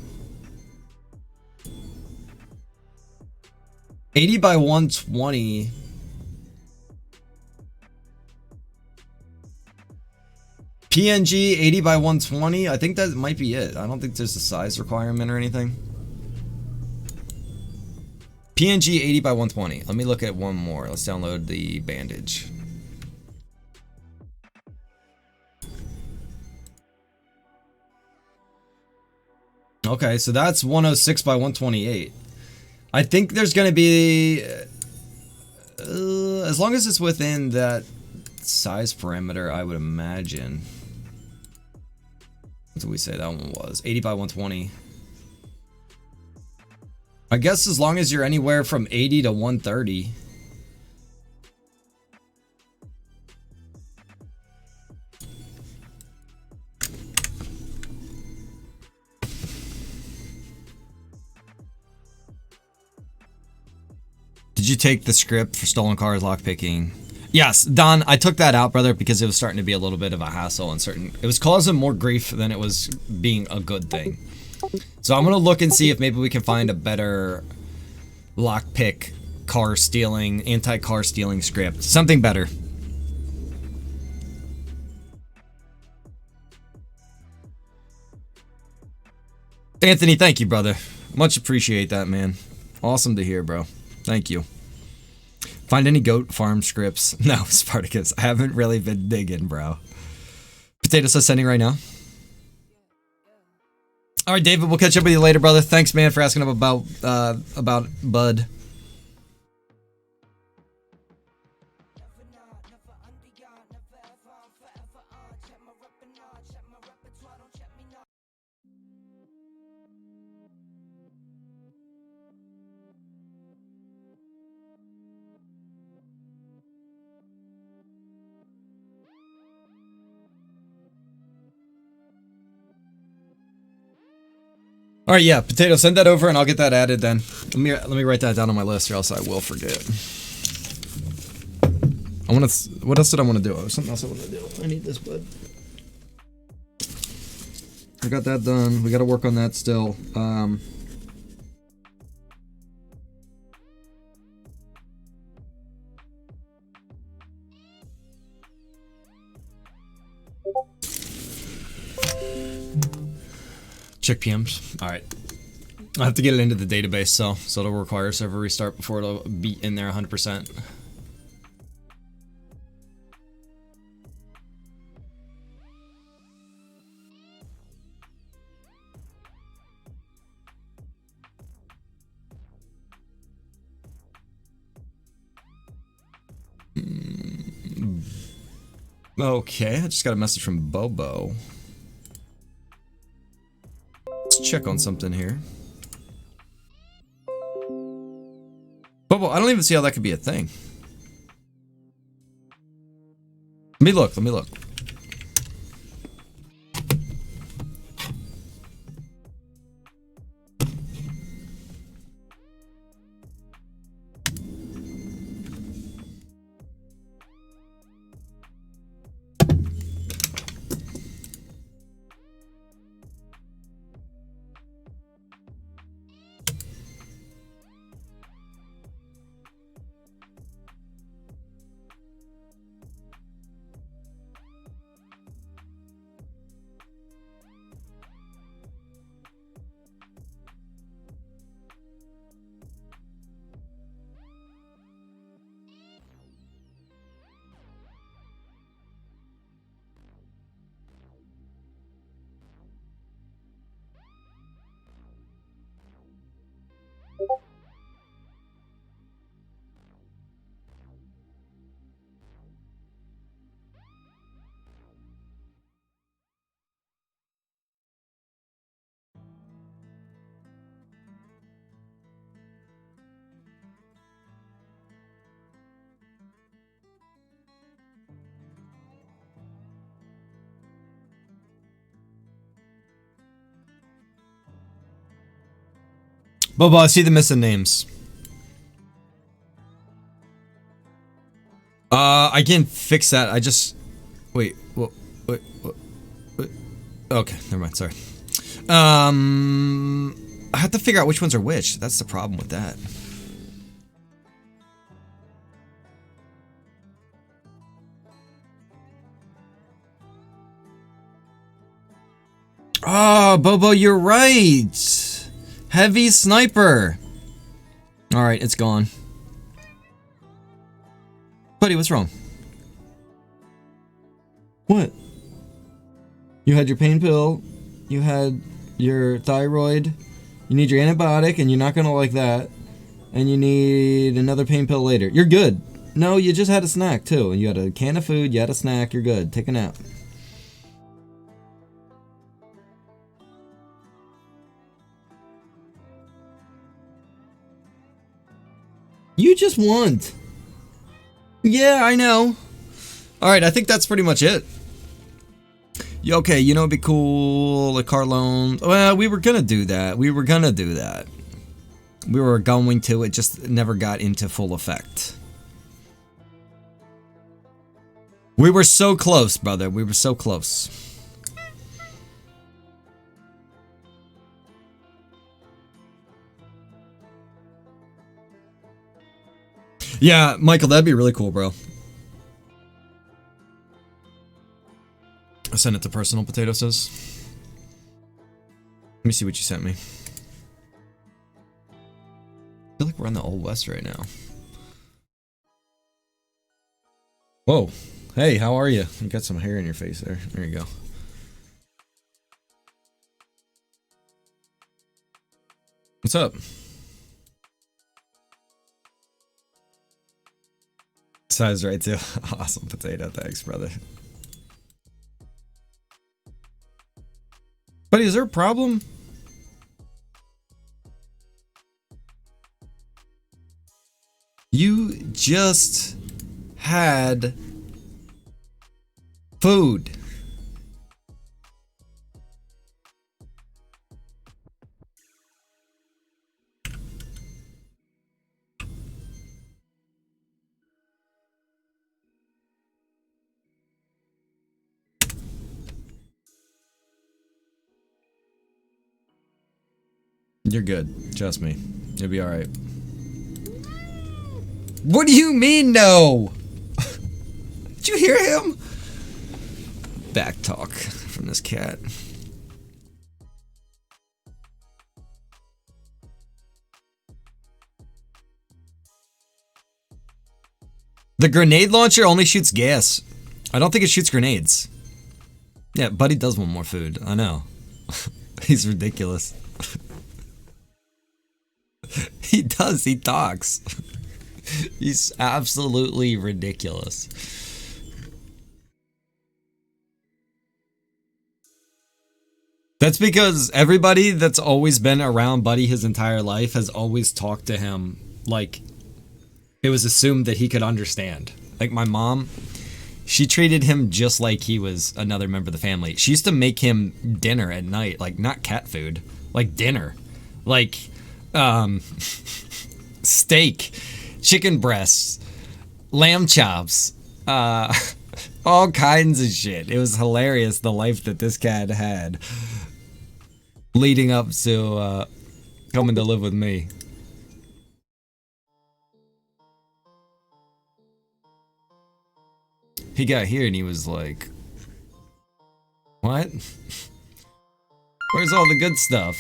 80 by 120. PNG 80 by 120. I think that might be it. I don't think there's a size requirement or anything. PNG 80 by 120. Let me look at one more. Let's download the bandage. Okay, so that's 106 by 128. I think there's going to be, as long as it's within that size parameter, I would imagine. What did we say that one was? 80 by 120. I guess as long as you're anywhere from 80 to 130. Did you take the script for stolen cars lockpicking? Yes, Don, I took that out, brother, because it was starting to be a little bit of a hassle and it was causing more grief than it was being a good thing. So I'm gonna look and see if maybe we can find a better lockpick car stealing, anti-car stealing script. Something better. Anthony, thank you, brother. Much appreciate that, man. Awesome to hear, bro. Thank you. Find any goat farm scripts? No, Spartacus. I haven't really been digging, bro. Potato says sending right now. All right, David, we'll catch up with you later, brother. Thanks, man, for asking about Bud. All right, yeah, Potato, send that over and I'll get that added then. Let me write that down on my list or else I will forget. What else did I want to do? Oh, something else I want to do. I need this, bud. I got that done. We got to work on that still. Check PMs. All right. I have to get it into the database, so it'll require a server restart before it'll be in there 100%. Okay, I just got a message from Bobo. Let's check on something here. Bobo, I don't even see how that could be a thing. Let me look, let me look. Bobo, I see the missing names. I can fix that. I just... Wait, wait. Okay, never mind, sorry. I have to figure out which ones are which. That's the problem with that. Oh, Bobo, you're right. Heavy Sniper. All right, it's gone. Buddy, what's wrong? What? You had your pain pill, you had your thyroid, you need your antibiotic, and you're not gonna like that, and you need another pain pill later. You're good. No, you just had a snack too, and you had a can of food, you had a snack, you're good. Take a nap. You just want. Yeah, I know. Alright, I think that's pretty much it. Okay, you know, it'd be cool, a car loan. Well, we were gonna do that. We were going to, it just never got into full effect. We were so close, brother. We were so close. Yeah, Michael, that'd be really cool, bro. I'll send it to Personal Potato Says. Let me see what you sent me. I feel like we're in the Old West right now. Whoa. Hey, how are you? You got some hair in your face there. There you go. What's up? Size right too. Awesome potato. Thanks, brother. Buddy, is there a problem? You just had food. You're good. Trust me. You'll be alright. What do you mean, no? Did you hear him? Back talk from this cat. The grenade launcher only shoots gas. I don't think it shoots grenades. Yeah, Buddy does want more food. I know. He's ridiculous. He does. He talks. He's absolutely ridiculous. That's because everybody that's always been around Buddy his entire life has always talked to him like it was assumed that he could understand. Like my mom, she treated him just like he was another member of the family. She used to make him dinner at night, like not cat food, like dinner. Like steak, chicken breasts, lamb chops, all kinds of shit. It was hilarious the life that this cat had leading up to coming to live with me. He got here and he was like, what? Where's all the good stuff?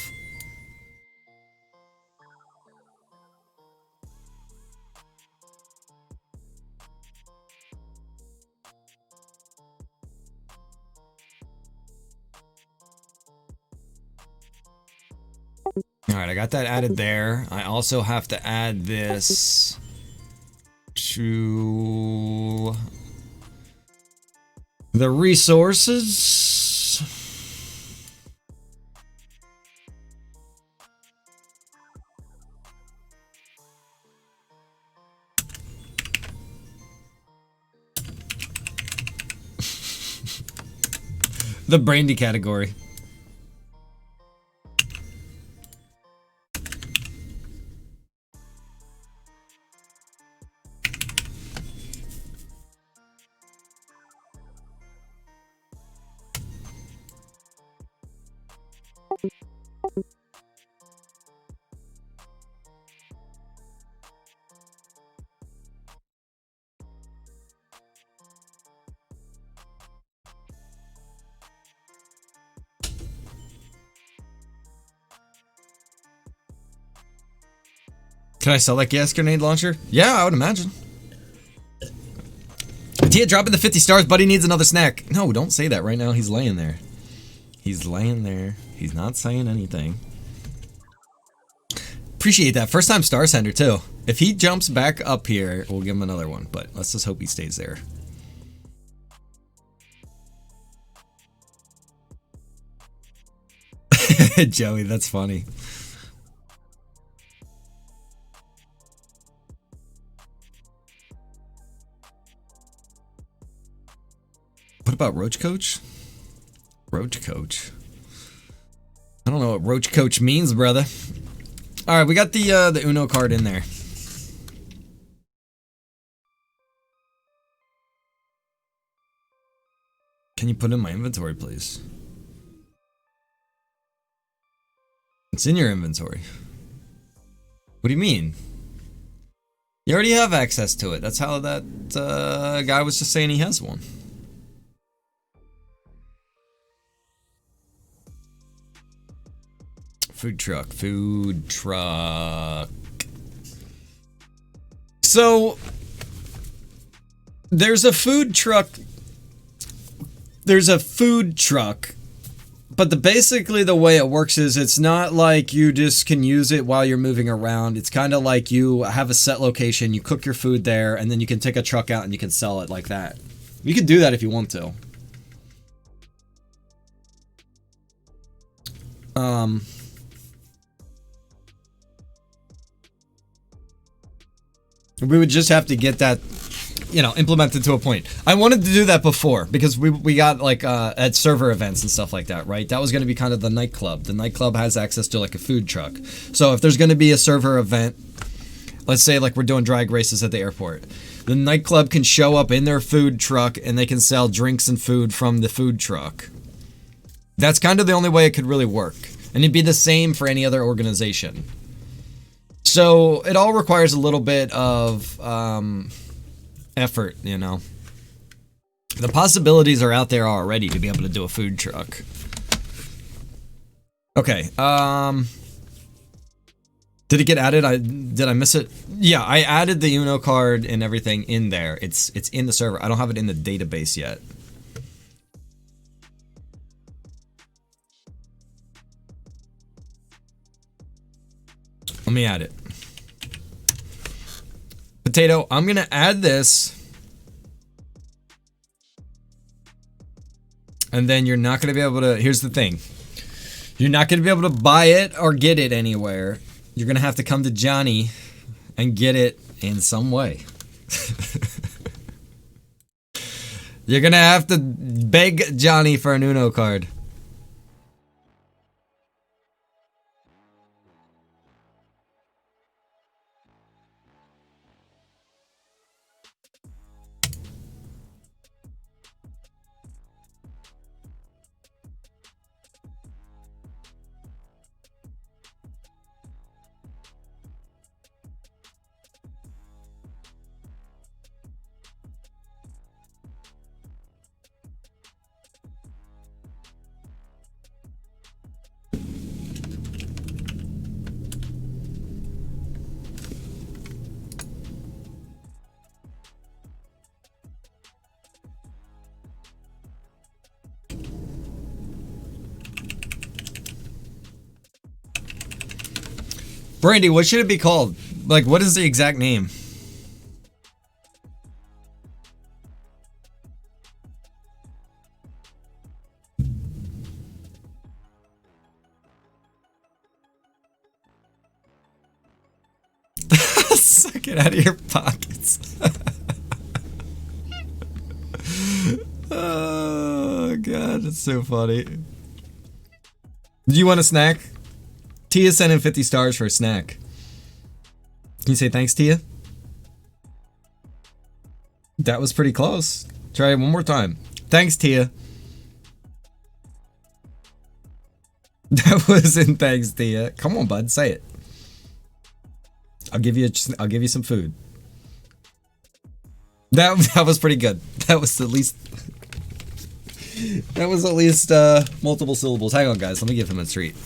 Alright, I got that added there. I also have to add this to the resources. The brandy category. Can I sell that gas grenade launcher? Yeah, I would imagine. Tia dropping the 50 stars, buddy needs another snack. No, don't say that right now. He's laying there. He's laying there. He's not saying anything. Appreciate that. First time star sender too. If he jumps back up here, we'll give him another one, but let's just hope he stays there. Joey, that's funny. What about Roach Coach? Roach Coach. I don't know what Roach Coach means, brother. All right, we got the Uno card in there. Can you put it in my inventory, please? It's in your inventory. What do you mean? You already have access to it. That's how that guy was just saying he has one. Food truck, food truck. So there's a food truck. There's a food truck, but basically the way it works is it's not like you just can use it while you're moving around. It's kind of like you have a set location, you cook your food there, and then you can take a truck out and you can sell it like that. You can do that if you want to. We would just have to get that, you know, implemented to a point. I wanted to do that before because we got like at server events and stuff like that, right? That was going to be kind of the nightclub. The nightclub has access to like a food truck. So if there's going to be a server event, let's say like we're doing drag races at the airport, the nightclub can show up in their food truck and they can sell drinks and food from the food truck. That's kind of the only way it could really work. And it'd be the same for any other organization. So it all requires a little bit of effort, you know. The possibilities are out there already to be able to do a food truck. Okay, did it get added? Did I miss it? Yeah, I added the Uno card and everything in there. It's in the server. I don't have it in the database yet. Let me add it. Potato, I'm gonna add this. And then you're not gonna be able to, here's the thing. You're not gonna be able to buy it or get it anywhere. You're gonna have to come to Johnny and get it in some way. You're gonna have to beg Johnny for an Uno card. Brandy, what should it be called? Like, what is the exact name? Suck it out of your pockets. Oh, God, that's so funny. Do you want a snack? Tia sent in 50 stars for a snack. Can you say thanks, Tia? That was pretty close. Try it one more time. Thanks, Tia. That wasn't thanks, Tia. Come on, bud, say it. I'll give you some food. That was pretty good. That was at least multiple syllables. Hang on, guys. Let me give him a treat.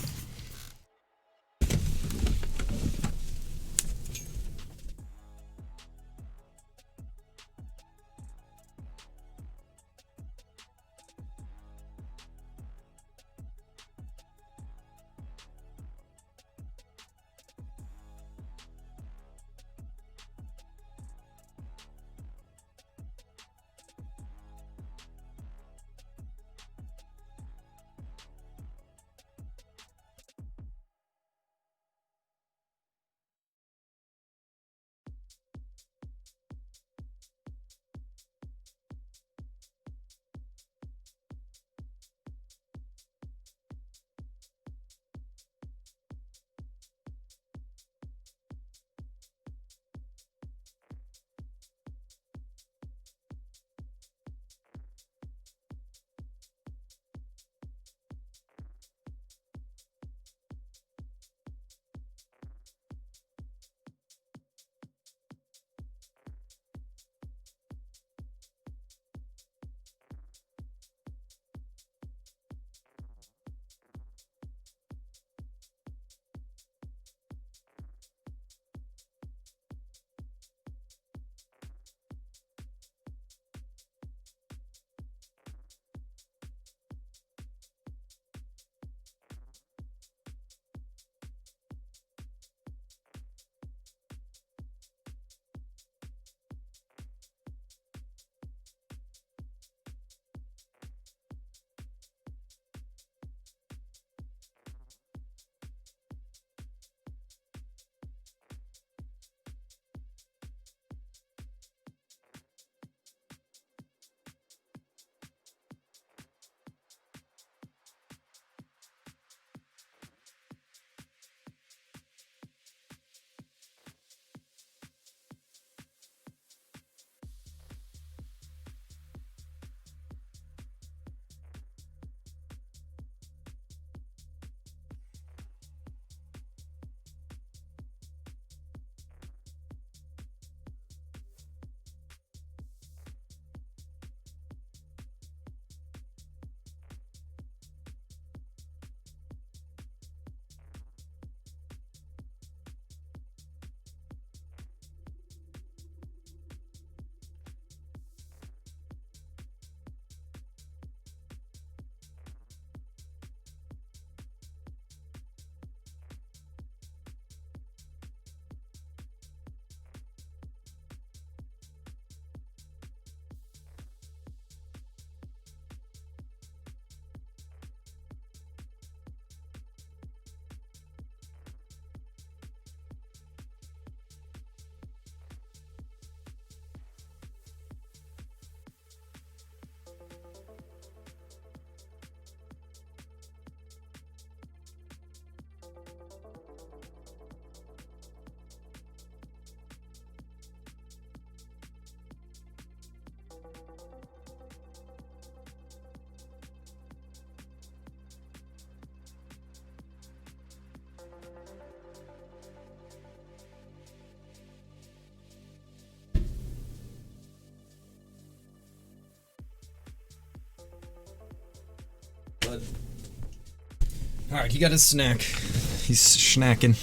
Alright, he got his snack. He's snacking.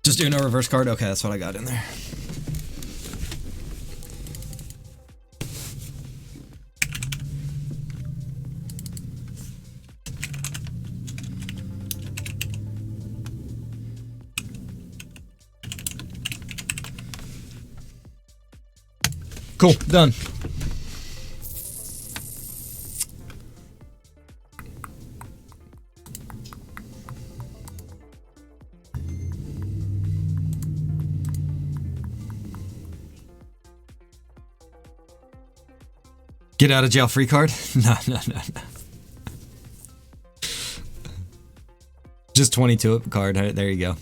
Just doing a reverse card? Okay, that's what I got in there. Cool, done. Get out of jail free card? No. Just 22 card. There you go.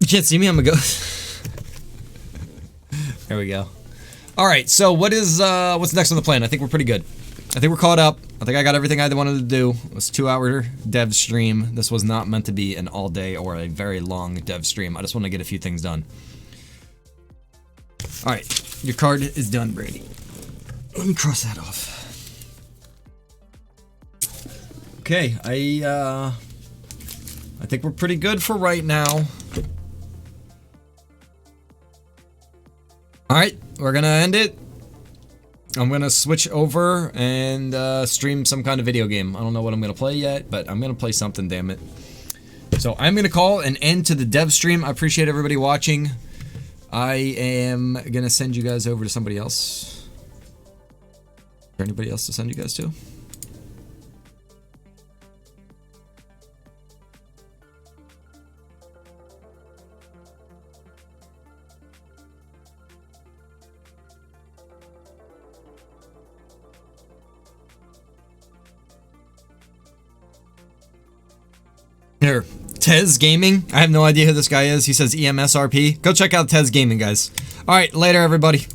You can't see me, I'm a ghost. There we go. Alright, so what's next on the plan? I think we're pretty good. I think we're caught up. I think I got everything I wanted to do. It was a 2-hour dev stream. This was not meant to be an all day or a very long dev stream. I just want to get a few things done. Alright, your card is done, Brady. Let me cross that off. Okay, I think we're pretty good for right now. Alright, we're gonna end it. I'm gonna switch over and stream some kind of video game. I don't know what I'm gonna play yet, but I'm gonna play something, damn it. So I'm gonna call an end to the dev stream. I appreciate everybody watching. I am gonna send you guys over to somebody else. Is there anybody else to send you guys to? Here, TridentZ Gaming. I have no idea who this guy is. He says EMSRP. Go check out TridentZ Gaming, guys. All right, later, everybody.